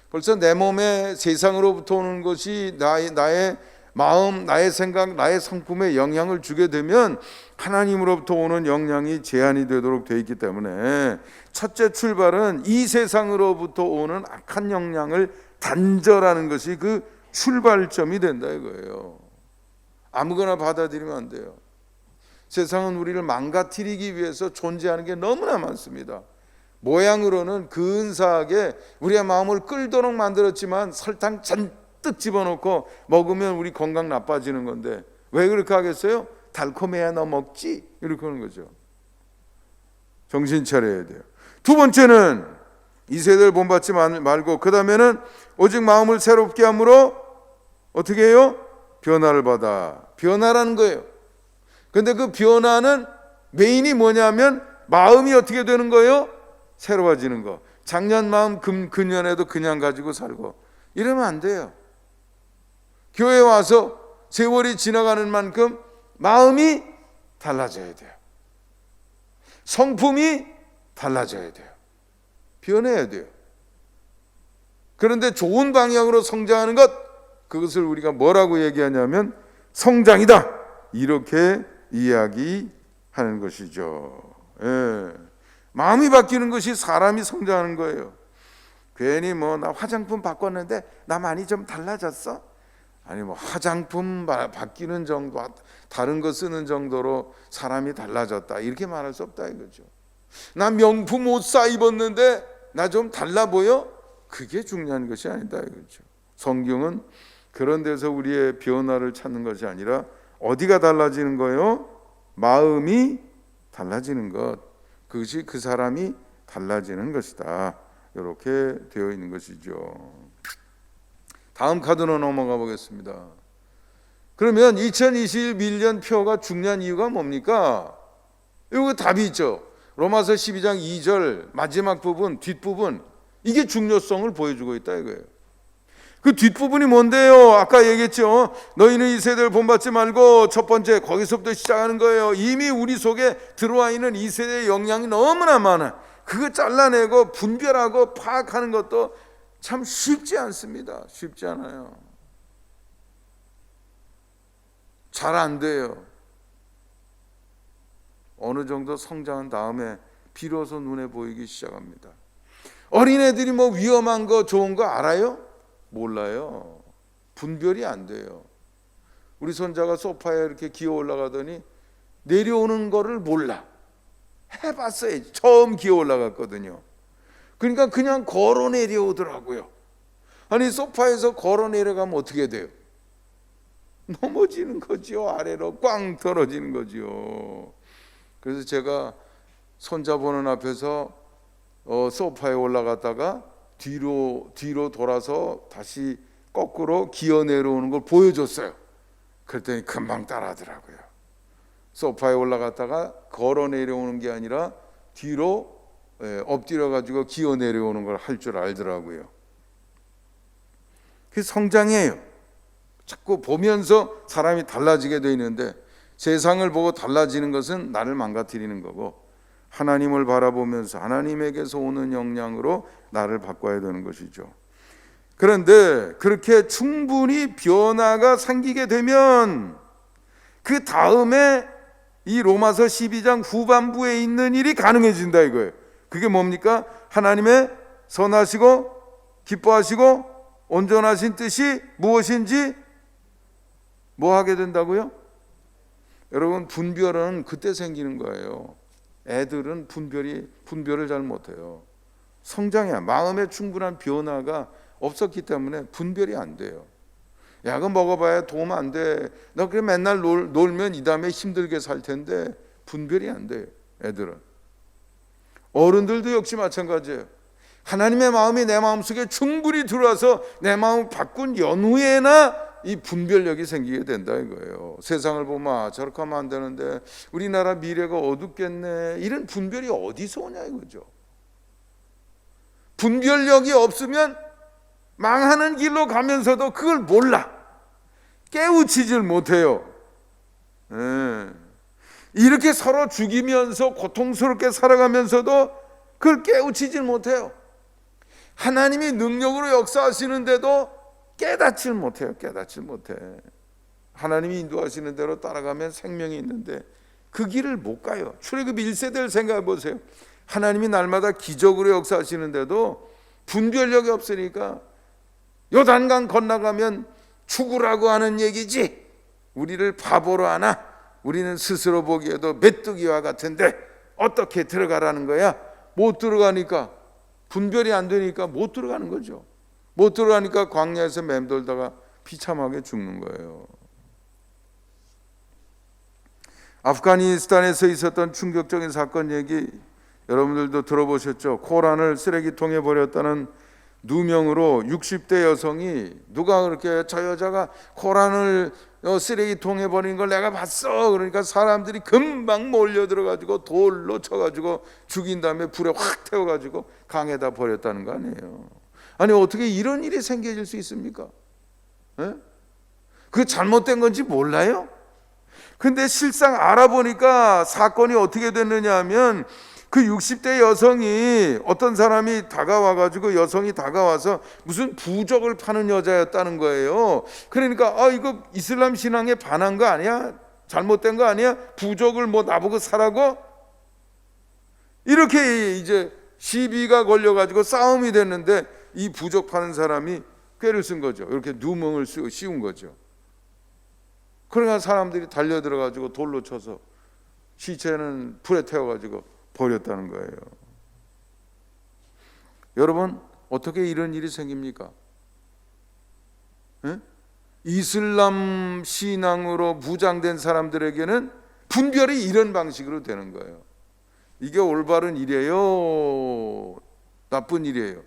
벌써 내 몸에 세상으로부터 오는 것이 나의 마음, 나의 생각, 나의 성품에 영향을 주게 되면 하나님으로부터 오는 영향이 제한이 되도록 되어 있기 때문에 첫째 출발은 이 세상으로부터 오는 악한 영향을 단절하는 것이 그 출발점이 된다 이거예요. 아무거나 받아들이면 안 돼요. 세상은 우리를 망가뜨리기 위해서 존재하는 게 너무나 많습니다. 모양으로는 근사하게 우리의 마음을 끌도록 만들었지만 설탕 잔뜩 집어넣고 먹으면 우리 건강 나빠지는 건데 왜 그렇게 하겠어요? 달콤해야 너 먹지? 이렇게 하는 거죠. 정신 차려야 돼요. 두 번째는 이 세대를 본받지 말고 그 다음에는 오직 마음을 새롭게 함으로 어떻게 해요? 변화를 받아. 변화라는 거예요. 근데 그 변화는 메인이 뭐냐면 마음이 어떻게 되는 거예요? 새로워지는 거. 작년 마음 금년에도 그냥 가지고 살고 이러면 안 돼요. 교회 와서 세월이 지나가는 만큼 마음이 달라져야 돼요. 성품이 달라져야 돼요. 변해야 돼요. 그런데 좋은 방향으로 성장하는 것, 그것을 우리가 뭐라고 얘기하냐면 성장이다, 이렇게 이야기하는 것이죠. 예. 마음이 바뀌는 것이 사람이 성장하는 거예요. 괜히 뭐 나 화장품 바꿨는데 나 많이 좀 달라졌어? 아니 뭐 화장품 바뀌는 정도, 다른 거 쓰는 정도로 사람이 달라졌다 이렇게 말할 수 없다 이거죠. 나 명품 옷 사 입었는데 나 좀 달라 보여? 그게 중요한 것이 아니다 이거죠. 성경은 그런 데서 우리의 변화를 찾는 것이 아니라 어디가 달라지는 거예요? 마음이 달라지는 것, 그것이 그 사람이 달라지는 것이다, 이렇게 되어 있는 것이죠. 다음 카드로 넘어가 보겠습니다. 그러면 2021년 표가 중요한 이유가 뭡니까? 이거 답이 있죠. 로마서 12장 2절 마지막 부분, 뒷부분, 이게 중요성을 보여주고 있다 이거예요. 그 뒷부분이 뭔데요? 아까 얘기했죠. 너희는 이 세대를 본받지 말고, 첫 번째 거기서부터 시작하는 거예요. 이미 우리 속에 들어와 있는 이 세대의 영향이 너무나 많아. 그거 잘라내고 분별하고 파악하는 것도 참 쉽지 않습니다. 쉽지 않아요. 잘 안 돼요. 어느 정도 성장한 다음에 비로소 눈에 보이기 시작합니다. 어린애들이 뭐 위험한 거 좋은 거 알아요? 몰라요. 분별이 안 돼요. 우리 손자가 소파에 이렇게 기어 올라가더니 내려오는 거를 몰라. 해봤어요. 처음 기어 올라갔거든요. 그러니까 그냥 걸어 내려오더라고요. 아니 소파에서 걸어 내려가면 어떻게 돼요? 넘어지는 거지요. 아래로 꽝 떨어지는 거지요. 그래서 제가 손자 보는 앞에서 소파에 올라갔다가 뒤로 돌아서 다시 거꾸로 기어 내려오는 걸 보여줬어요. 그랬더니 금방 따라하더라고요. 소파에 올라갔다가 걸어 내려오는 게 아니라 뒤로 엎드려 가지고 기어 내려오는 걸 할 줄 알더라고요. 그게 성장이에요. 자꾸 보면서 사람이 달라지게 돼 있는데, 세상을 보고 달라지는 것은 나를 망가뜨리는 거고, 하나님을 바라보면서 하나님에게서 오는 영향으로 나를 바꿔야 되는 것이죠. 그런데 그렇게 충분히 변화가 생기게 되면 그 다음에 이 로마서 12장 후반부에 있는 일이 가능해진다 이거예요. 그게 뭡니까? 하나님의 선하시고 기뻐하시고 온전하신 뜻이 무엇인지 뭐 하게 된다고요? 여러분, 분별은 그때 생기는 거예요. 애들은 분별을 잘 못해요. 성장이야. 마음의 충분한 변화가 없었기 때문에 분별이 안 돼요. 약은 먹어봐야 도움 안 돼. 너 그래 맨날 놀면 이 다음에 힘들게 살 텐데 분별이 안 돼요. 애들은. 어른들도 역시 마찬가지예요. 하나님의 마음이 내 마음속에 충분히 들어와서 내 마음을 바꾼 연후에나 이 분별력이 생기게 된다 이거예요. 세상을 보면 저렇게 하면 안 되는데, 우리나라 미래가 어둡겠네, 이런 분별이 어디서 오냐 이거죠. 분별력이 없으면 망하는 길로 가면서도 그걸 몰라. 깨우치질 못해요. 이렇게 서로 죽이면서 고통스럽게 살아가면서도 그걸 깨우치질 못해요. 하나님이 능력으로 역사하시는데도 깨닫질 못해요. 깨닫질 못해. 하나님이 인도하시는 대로 따라가면 생명이 있는데 그 길을 못 가요. 출애굽 1세대를 생각해 보세요. 하나님이 날마다 기적으로 역사하시는데도 분별력이 없으니까 요단강 건너가면 죽으라고 하는 얘기지, 우리를 바보로 하나, 우리는 스스로 보기에도 메뚜기와 같은데 어떻게 들어가라는 거야? 못 들어가니까, 분별이 안 되니까 못 들어가는 거죠. 못 들어가니까 광야에서 맴돌다가 비참하게 죽는 거예요. 아프가니스탄에서 있었던 충격적인 사건 얘기 여러분들도 들어보셨죠? 코란을 쓰레기통에 버렸다는 누명으로 60대 여성이, 누가 그렇게 저 여자가 코란을 쓰레기통에 버린 걸 내가 봤어, 그러니까 사람들이 금방 몰려들어가지고 돌로 쳐가지고 죽인 다음에 불에 확 태워가지고 강에다 버렸다는 거 아니에요. 아니 어떻게 이런 일이 생겨질 수 있습니까? 그게 잘못된 건지 몰라요? 근데 실상 알아보니까 사건이 어떻게 됐느냐 하면, 그 60대 여성이, 어떤 사람이 다가와가지고, 여성이 다가와서 무슨 부적을 파는 여자였다는 거예요. 그러니까 이거 이슬람 신앙에 반한 거 아니야? 잘못된 거 아니야? 부적을 뭐 나보고 사라고? 이렇게 이제 시비가 걸려가지고 싸움이 됐는데, 이 부적 파는 사람이 꾀를 쓴 거죠. 이렇게 누명을 씌운 거죠. 그러니까 사람들이 달려들어가지고 돌로 쳐서 시체는 불에 태워가지고 버렸다는 거예요. 여러분, 어떻게 이런 일이 생깁니까? 이슬람 신앙으로 무장된 사람들에게는 분별이 이런 방식으로 되는 거예요. 이게 올바른 일이에요, 나쁜 일이에요?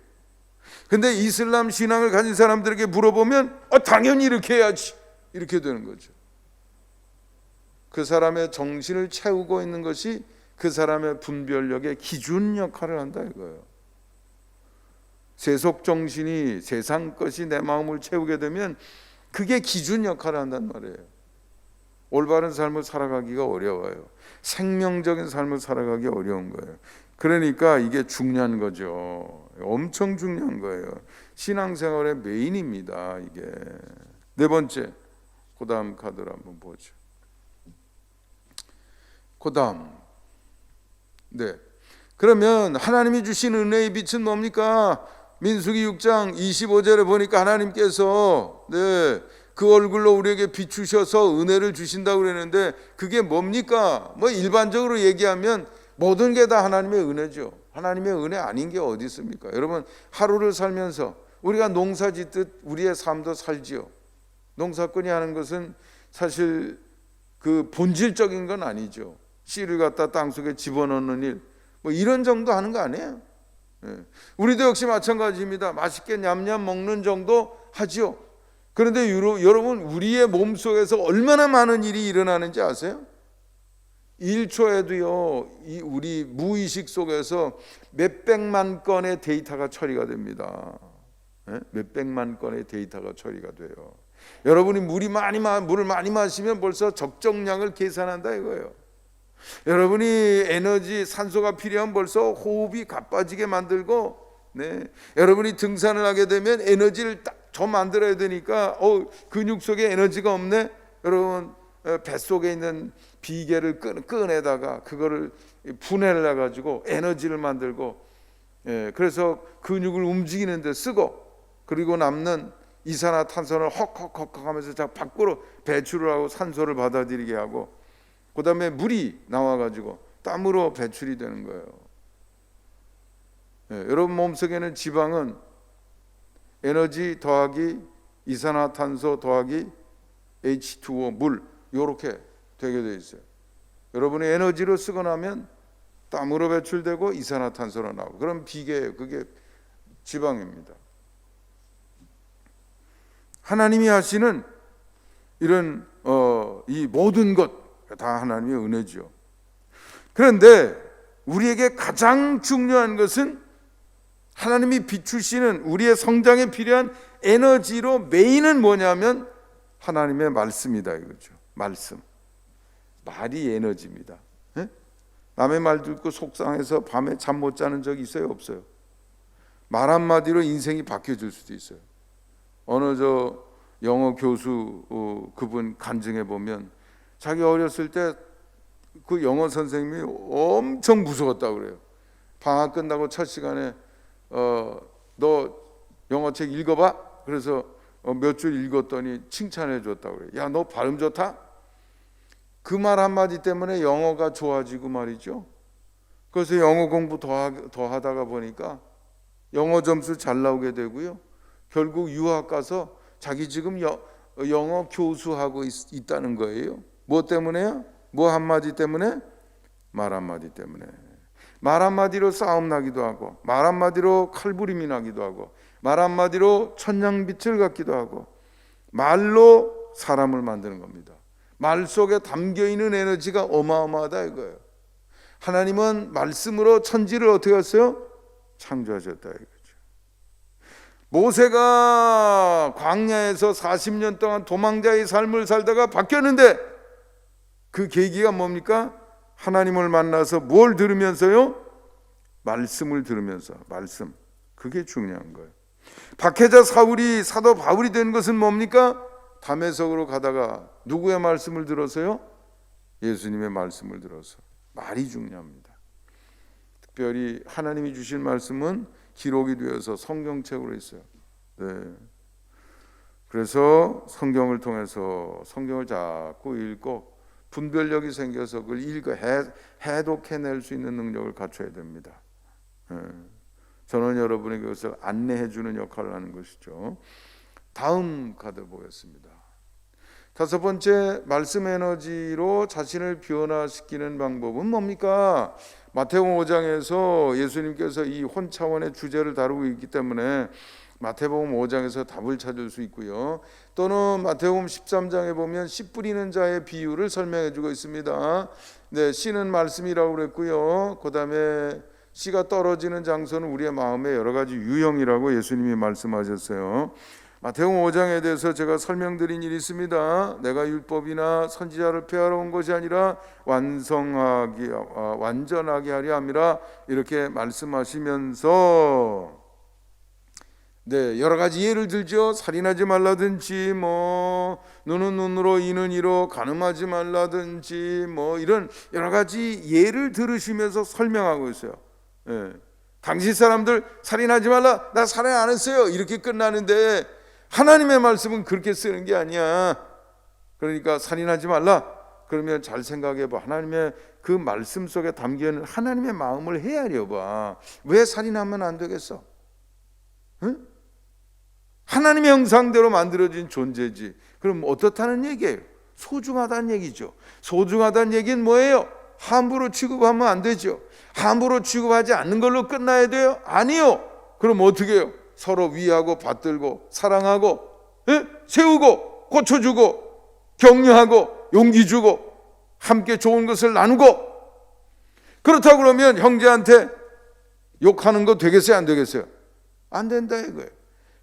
근데 이슬람 신앙을 가진 사람들에게 물어보면 당연히 이렇게 해야지, 이렇게 되는 거죠. 그 사람의 정신을 채우고 있는 것이 그 사람의 분별력의 기준 역할을 한다 이거예요. 세속 정신이, 세상 것이 내 마음을 채우게 되면 그게 기준 역할을 한단 말이에요. 올바른 삶을 살아가기가 어려워요. 생명적인 삶을 살아가기 어려운 거예요. 그러니까 이게 중요한 거죠. 엄청 중요한 거예요. 신앙생활의 메인입니다, 이게. 네 번째, 그 다음 카드를 한번 보죠. 그 다음, 그러면 하나님이 주신 은혜의 빛은 뭡니까? 민수기 6장 25절에 보니까 하나님께서 그 얼굴로 우리에게 비추셔서 은혜를 주신다고 그랬는데, 그게 뭡니까? 뭐 일반적으로 얘기하면 모든 게 다 하나님의 은혜죠. 하나님의 은혜 아닌 게 어디 있습니까? 여러분, 하루를 살면서 우리가 농사 짓듯 우리의 삶도 살지요. 농사꾼이 하는 것은 사실 그 본질적인 건 아니죠. 씨를 갖다 땅속에 집어넣는 일, 뭐 이런 정도 하는 거 아니에요? 우리도 역시 마찬가지입니다. 맛있게 냠냠 먹는 정도 하지요. 그런데 여러분, 우리의 몸속에서 얼마나 많은 일이 일어나는지 아세요? 1초에도요, 우리 무의식 속에서 몇백만 건의 데이터가 처리가 됩니다. 몇백만 건의 데이터가 처리가 돼요. 여러분이 물을 많이 마시면 벌써 적정량을 계산한다 이거예요. 여러분이 에너지, 산소가 필요하면 벌써 호흡이 가빠지게 만들고, 여러분이 등산을 하게 되면 에너지를 딱 더 만들어야 되니까 근육 속에 에너지가 없네. 여러분, 뱃속에 있는 비계를 꺼내다가 그거를 분해를 해가지고 에너지를 만들고, 그래서 근육을 움직이는 데 쓰고, 그리고 남는 이산화탄소를 헉헉헉 하면서 밖으로 배출을 하고 산소를 받아들이게 하고, 그 다음에 물이 나와가지고 땀으로 배출이 되는 거예요. 여러분 몸속에는 지방은 에너지 더하기 이산화탄소 더하기 H2O 물, 이렇게 되게 돼 있어요. 여러분이 에너지로 쓰고 나면 땀으로 배출되고 이산화탄소로 나오고, 그럼 비계예요. 그게 지방입니다. 하나님이 하시는 이런 이 모든 것 다 하나님의 은혜죠. 그런데 우리에게 가장 중요한 것은 하나님이 비추시는 우리의 성장에 필요한 에너지로 메인은 뭐냐면 하나님의 말씀이다 이거죠. 말씀. 말이 에너지입니다. 예? 남의 말 듣고 속상해서 밤에 잠 못 자는 적이 있어요? 없어요? 말 한마디로 인생이 바뀌어질 수도 있어요. 어느 영어 교수 그분 간증해 보면 자기 어렸을 때 그 영어 선생님이 엄청 무서웠다고 그래요. 방학 끝나고 첫 시간에 너 영어책 읽어봐. 그래서 몇 줄 읽었더니 칭찬해 줬다고 그래요. 야, 너 발음 좋다. 그 말 한마디 때문에 영어가 좋아지고 말이죠. 그래서 영어 공부 더 하다가 보니까 영어 점수 잘 나오게 되고요. 결국 유학 가서 자기 지금 영어 교수하고 있다는 거예요. 뭐 때문에요? 뭐 한마디 때문에? 말 한마디 때문에. 말 한마디로 싸움 나기도 하고, 말 한마디로 칼부림이 나기도 하고, 말 한마디로 천냥빛을 갖기도 하고, 말로 사람을 만드는 겁니다. 말 속에 담겨있는 에너지가 어마어마하다 이거예요. 하나님은 말씀으로 천지를 어떻게 했어요? 창조하셨다 이거죠. 모세가 광야에서 40년 동안 도망자의 삶을 살다가 바뀌었는데 그 계기가 뭡니까? 하나님을 만나서 뭘 들으면서요? 말씀을 들으면서. 말씀. 그게 중요한 거예요. 박해자 사울이 사도 바울이 된 것은 뭡니까? 다메섹으로 가다가 누구의 말씀을 들어서요? 예수님의 말씀을 들어서. 말이 중요합니다. 특별히 하나님이 주신 말씀은 기록이 되어서 성경책으로 있어요. 네. 그래서 성경을 통해서 성경을 자꾸 읽고 분별력이 생겨서 그걸 읽어 해독해낼 수 있는 능력을 갖춰야 됩니다. 저는 여러분에게 그것을 안내해 주는 역할을 하는 것이죠. 다음 카드 보겠습니다. 다섯 번째, 말씀 에너지로 자신을 변화시키는 방법은 뭡니까? 마태복음 5장에서 예수님께서 이 혼 차원의 주제를 다루고 있기 때문에 마태복음 5장에서 답을 찾을 수 있고요. 또는 마태복음 13장에 보면 씨 뿌리는 자의 비유를 설명해 주고 있습니다. 네, 씨는 말씀이라고 그랬고요. 그 다음에 씨가 떨어지는 장소는 우리의 마음의 여러 가지 유형이라고 예수님이 말씀하셨어요. 마태복음 5장에 대해서 제가 설명드린 일이 있습니다. 내가 율법이나 선지자를 폐하러 온 것이 아니라 완전하게 하려 함이라 이렇게 말씀하시면서 네, 여러 가지 예를 들죠. 살인하지 말라든지 눈은 눈으로 이는 이로 간음하지 말라든지 이런 여러 가지 예를 들으시면서 설명하고 있어요. 네. 당시 사람들 살인하지 말라, 나 살인 안 했어요 이렇게 끝나는데 하나님의 말씀은 그렇게 쓰는 게 아니야. 그러니까 살인하지 말라 그러면 잘 생각해봐. 하나님의 그 말씀 속에 담겨있는 하나님의 마음을 헤아려 봐. 왜 살인하면 안 되겠어? 응? 하나님의 형상대로 만들어진 존재지. 그럼 어떻다는 얘기예요? 소중하다는 얘기죠. 소중하다는 얘기는 뭐예요? 함부로 취급하면 안 되죠. 함부로 취급하지 않는 걸로 끝나야 돼요? 아니요. 그럼 어떻게 해요? 서로 위하고 받들고 사랑하고 세우고 고쳐주고 격려하고 용기 주고 함께 좋은 것을 나누고. 그렇다고 그러면 형제한테 욕하는 거 되겠어요? 안 되겠어요? 안 된다 이거예요.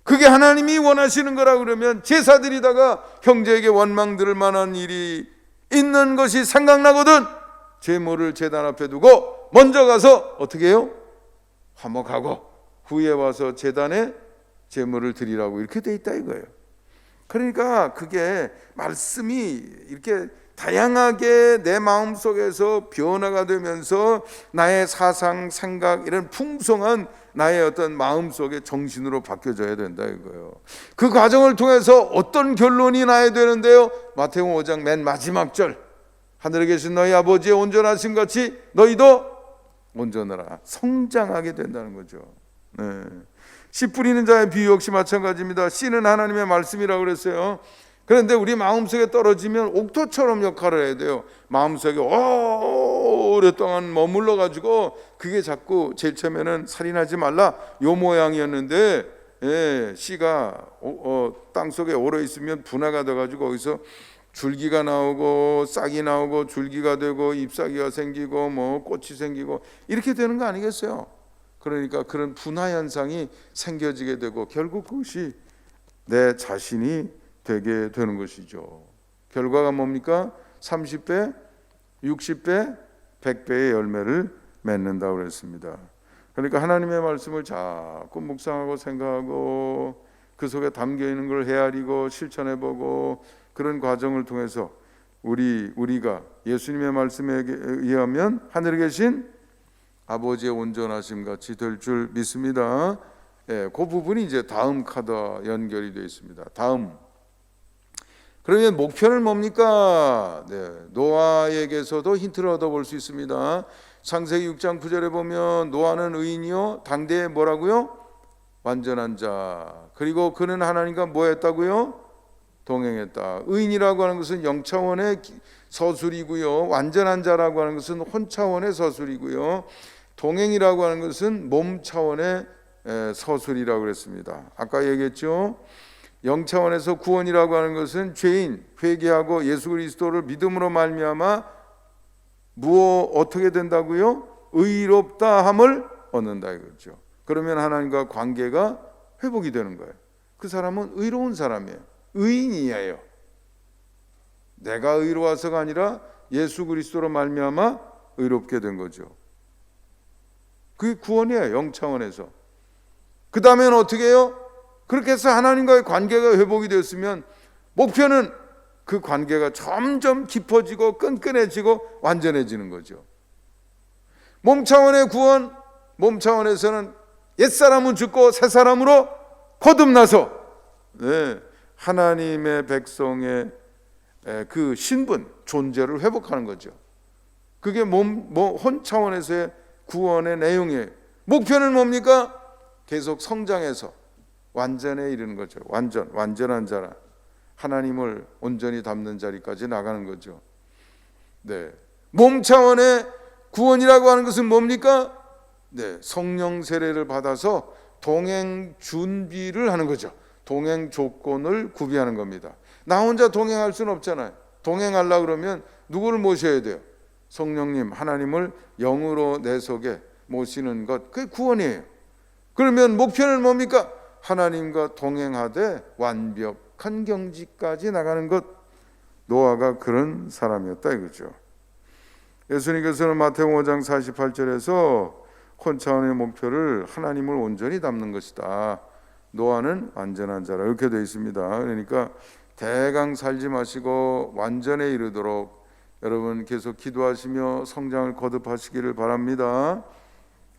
그게 하나님이 원하시는 거라 그러면 제사드리다가 형제에게 원망 들을 만한 일이 있는 것이 생각나거든 제물을 제단 앞에 두고 먼저 가서 어떻게 해요? 화목하고 후에 와서 제단에 제물을 드리라고 이렇게 돼 있다 이거예요. 그러니까 그게 말씀이 이렇게 다양하게 내 마음속에서 변화가 되면서 나의 사상, 생각 이런 풍성한 나의 어떤 마음속의 정신으로 바뀌어져야 된다 이거예요. 그 과정을 통해서 어떤 결론이 나야 되는데요. 마태복음 5장 맨 마지막 절 하늘에 계신 너희 아버지의 온전하신 같이 너희도 온전하라. 성장하게 된다는 거죠. 네. 씨 뿌리는 자의 비유 역시 마찬가지입니다. 씨는 하나님의 말씀이라고 그랬어요. 그런데 우리 마음속에 떨어지면 옥토처럼 역할을 해야 돼요. 마음속에 오랫동안 머물러 가지고 그게 자꾸 제일 처음에는 살인하지 말라 요 모양이었는데 씨가 땅속에 오래 있으면 분화가 돼 가지고 거기서 줄기가 나오고 싹이 나오고 줄기가 되고 잎사귀가 생기고 뭐 꽃이 생기고 이렇게 되는 거 아니겠어요? 그러니까 그런 분화 현상이 생겨지게 되고 결국 그것이 내 자신이 되게 되는 것이죠. 결과가 뭡니까? 30배, 60배, 100배의 열매를 맺는다고 그랬습니다. 그러니까 하나님의 말씀을 자꾸 묵상하고 생각하고 그 속에 담겨 있는 걸 헤아리고 실천해보고 그런 과정을 통해서 우리가 예수님의 말씀에 의하면 하늘에 계신 아버지의 온전하심 같이 될 줄 믿습니다. 그 부분이 이제 다음 카드와 연결이 되어 있습니다. 다음. 그러면 목표는 뭡니까? 노아에게서도 힌트를 얻어볼 수 있습니다. 창세기 6장 9절에 보면 노아는 의인이요 당대에 뭐라고요? 완전한 자. 그리고 그는 하나님과 뭐 했다고요? 동행했다. 의인이라고 하는 것은 영차원의 서술이고요. 완전한 자라고 하는 것은 혼차원의 서술이고요. 동행이라고 하는 것은 몸 차원의 서술이라고 그랬습니다. 아까 얘기했죠. 영차원에서 구원이라고 하는 것은 죄인 회개하고 예수 그리스도를 믿음으로 말미암아 어떻게 된다고요? 의롭다함을 얻는다 이거죠. 그러면 하나님과 관계가 회복이 되는 거예요. 그 사람은 의로운 사람이에요. 의인이에요. 내가 의로워서가 아니라 예수 그리스도로 말미암아 의롭게 된 거죠. 그게 구원이에요. 영차원에서. 그 다음에는 어떻게 해요? 그렇게 해서 하나님과의 관계가 회복이 되었으면 목표는 그 관계가 점점 깊어지고 끈끈해지고 완전해지는 거죠. 몸 차원의 구원, 몸 차원에서는 옛사람은 죽고 새사람으로 거듭나서 하나님의 백성의 그 신분, 존재를 회복하는 거죠. 그게 혼 차원에서의 구원의 내용이에요. 목표는 뭡니까? 계속 성장해서 완전에 이르는 거죠. 완전한 자라 하나님을 온전히 담는 자리까지 나가는 거죠. 몸 차원의 구원이라고 하는 것은 뭡니까? 성령 세례를 받아서 동행 준비를 하는 거죠. 동행 조건을 구비하는 겁니다. 나 혼자 동행할 수는 없잖아요. 동행하려고 그러면 누구를 모셔야 돼요? 성령님, 하나님을 영으로 내 속에 모시는 것, 그게 구원이에요. 그러면 목표는 뭡니까? 하나님과 동행하되 완벽한 경지까지 나가는 것. 노아가 그런 사람이었다 이거죠. 예수님께서는 마태복음 5장 48절에서 혼차원의 목표를 하나님을 온전히 담는 것이다. 노아는 완전한 자라 이렇게 되어 있습니다. 그러니까 대강 살지 마시고 완전에 이르도록 여러분 계속 기도하시며 성장을 거듭하시기를 바랍니다.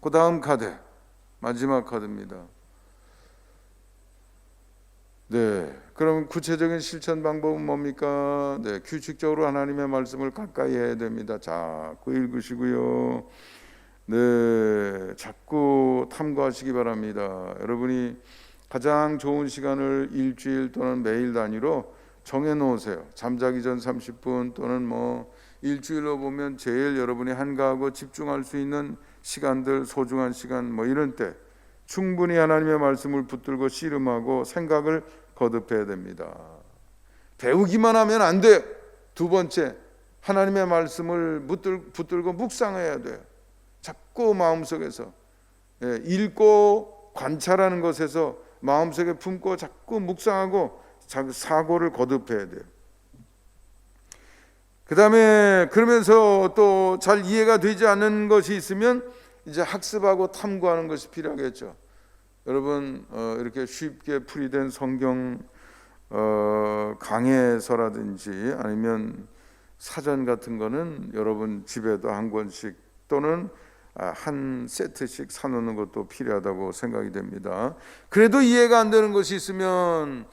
그 다음 카드, 마지막 카드입니다. 그럼 구체적인 실천 방법은 뭡니까? 규칙적으로 하나님의 말씀을 가까이 해야 됩니다. 자꾸 읽으시고요. 자꾸 탐구하시기 바랍니다. 여러분이 가장 좋은 시간을 일주일 또는 매일 단위로 정해 놓으세요. 잠자기 전 30분 또는 일주일로 보면 제일 여러분이 한가하고 집중할 수 있는 시간들, 소중한 시간 이런 때 충분히 하나님의 말씀을 붙들고 씨름하고 생각을 거듭해야 됩니다. 배우기만 하면 안 돼요. 두 번째, 하나님의 말씀을 붙들고 묵상해야 돼요. 자꾸 마음속에서 읽고 관찰하는 것에서 마음속에 품고 자꾸 묵상하고 사고를 거듭해야 돼요. 그 다음에 그러면서 또 잘 이해가 되지 않는 것이 있으면 이제 학습하고 탐구하는 것이 필요하겠죠. 여러분 이렇게 쉽게 풀이된 성경 강해서라든지 아니면 사전 같은 거는 여러분 집에도 한 권씩 또는 한 세트씩 사놓는 것도 필요하다고 생각이 됩니다. 그래도 이해가 안 되는 것이 있으면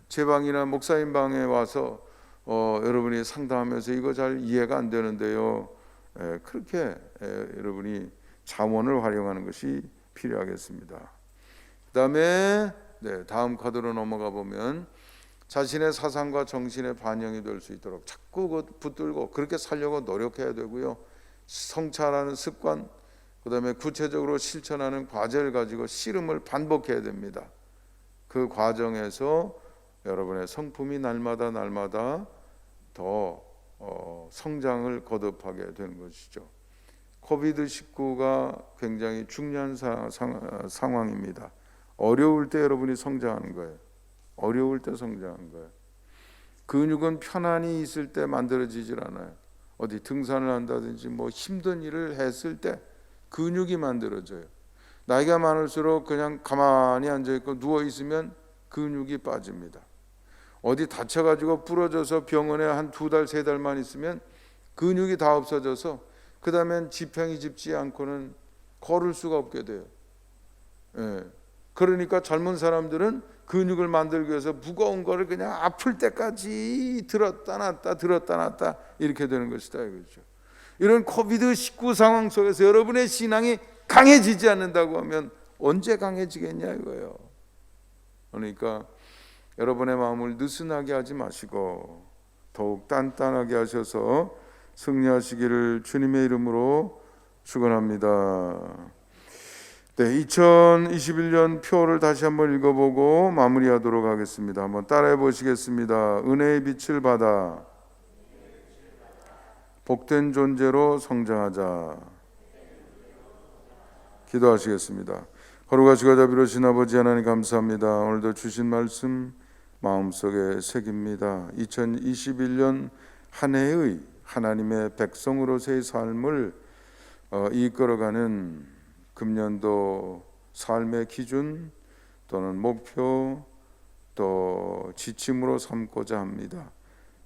제 방이나 목사님 방에 와서 여러분이 상담하면서 이거 잘 이해가 안 되는데요. 그렇게 여러분이 자원을 활용하는 것이 필요하겠습니다. 그 다음에 다음 카드로 넘어가 보면 자신의 사상과 정신의 반영이 될 수 있도록 자꾸 붙들고 그렇게 살려고 노력해야 되고요. 성찰하는 습관, 그다음에 구체적으로 실천하는 과제를 가지고 씨름을 반복해야 됩니다. 그 과정에서 여러분의 성품이 날마다 더 성장을 거듭하게 되는 것이죠. 코비드-19가 굉장히 중요한 상황입니다. 어려울 때 여러분이 성장하는 거예요. 어려울 때 성장하는 거예요. 근육은 편안히 있을 때 만들어지질 않아요. 어디 등산을 한다든지 뭐 힘든 일을 했을 때 근육이 만들어져요. 나이가 많을수록 그냥 가만히 앉아있고 누워있으면 근육이 빠집니다. 어디 다쳐가지고 부러져서 병원에 한 2달, 3달만 있으면 근육이 다 없어져서 그 다음엔 지팽이 짚지 않고는 걸을 수가 없게 돼요. 그러니까 젊은 사람들은 근육을 만들기 위해서 무거운 거를 그냥 아플 때까지 들었다 놨다 이렇게 되는 것이다 이거죠. 이런 코비드-19 상황 속에서 여러분의 신앙이 강해지지 않는다고 하면 언제 강해지겠냐 이거예요. 그러니까 여러분의 마음을 느슨하게 하지 마시고 더욱 단단하게 하셔서 승리하시기를 주님의 이름으로 축원합니다. 네, 2021년 표를 다시 한번 읽어보고 마무리하도록 하겠습니다. 한번 따라해 보시겠습니다. 은혜의 빛을 받아 복된 존재로 성장하자. 기도하시겠습니다. 거룩하시고 자비로우신 아버지 하나님 감사합니다. 오늘도 주신 말씀 마음속에 새깁니다. 2021년 한 해의 하나님의 백성으로서의 삶을 이끌어가는 금년도 삶의 기준 또는 목표 또 지침으로 삼고자 합니다.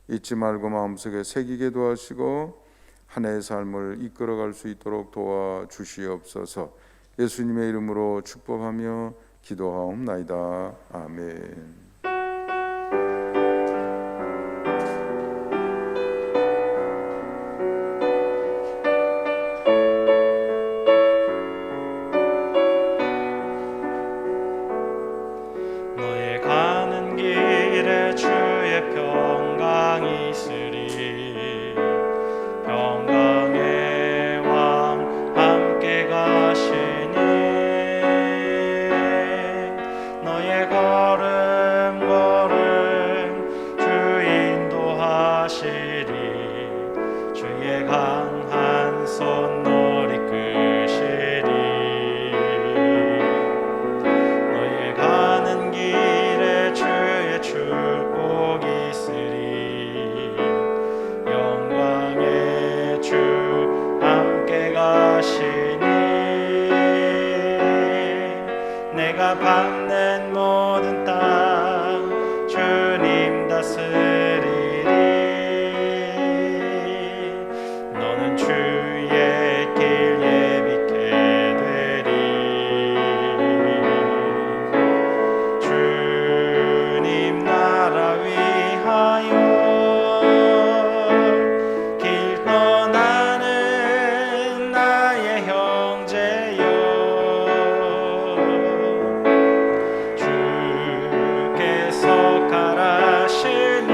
잊지 말고 마음속에 새기게 도와주시고 한 해의 삶을 이끌어갈 수 있도록 도와주시옵소서. 예수님의 이름으로 축복하며 기도하옵나이다. 아멘. 너의 가는 길에 주의 평강이 있으리. 평강의 왕 함께 가시니 너의 걸음 주 인도하시리. 주의 강한 손 널 이끄시리. 너의 가는 길에 주의 축복이 있으리. 영광의 주 함께 가시니 내가 밟는 모든 땅 주님 다스리리. 너는 주의 길 예비케 되리. 주님 나라 위하여 길 떠나는 나의 형제여. 주께서 가라시니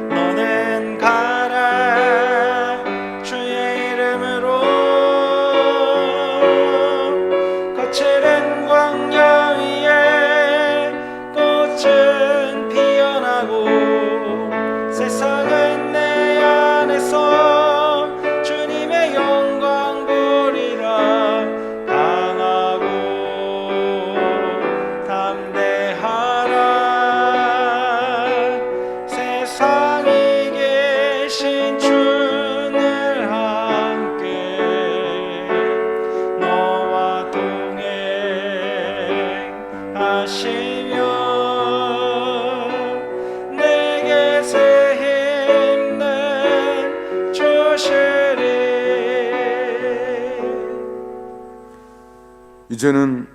너는 가라. 주의 이름으로 거칠은 광야 위에 꽃은 피어나고 세상은 내 안에서 주님의 영광 보리라. 강하고 담대하라. 세상에 계신 주늘 함께 너와 동행하시며 내게 새 힘을 주시리. 이제는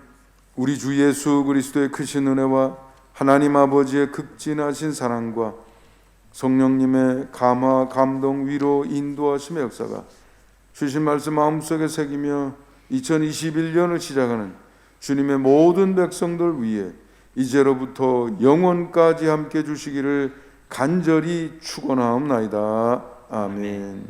우리 주 예수 그리스도의 크신 은혜와 하나님 아버지의 극진하신 사랑과 성령님의 감화, 감동, 위로, 인도하심의 역사가 주신 말씀 마음속에 새기며 2021년을 시작하는 주님의 모든 백성들 위해 이제로부터 영원까지 함께 주시기를 간절히 축원하옵나이다. 아멘.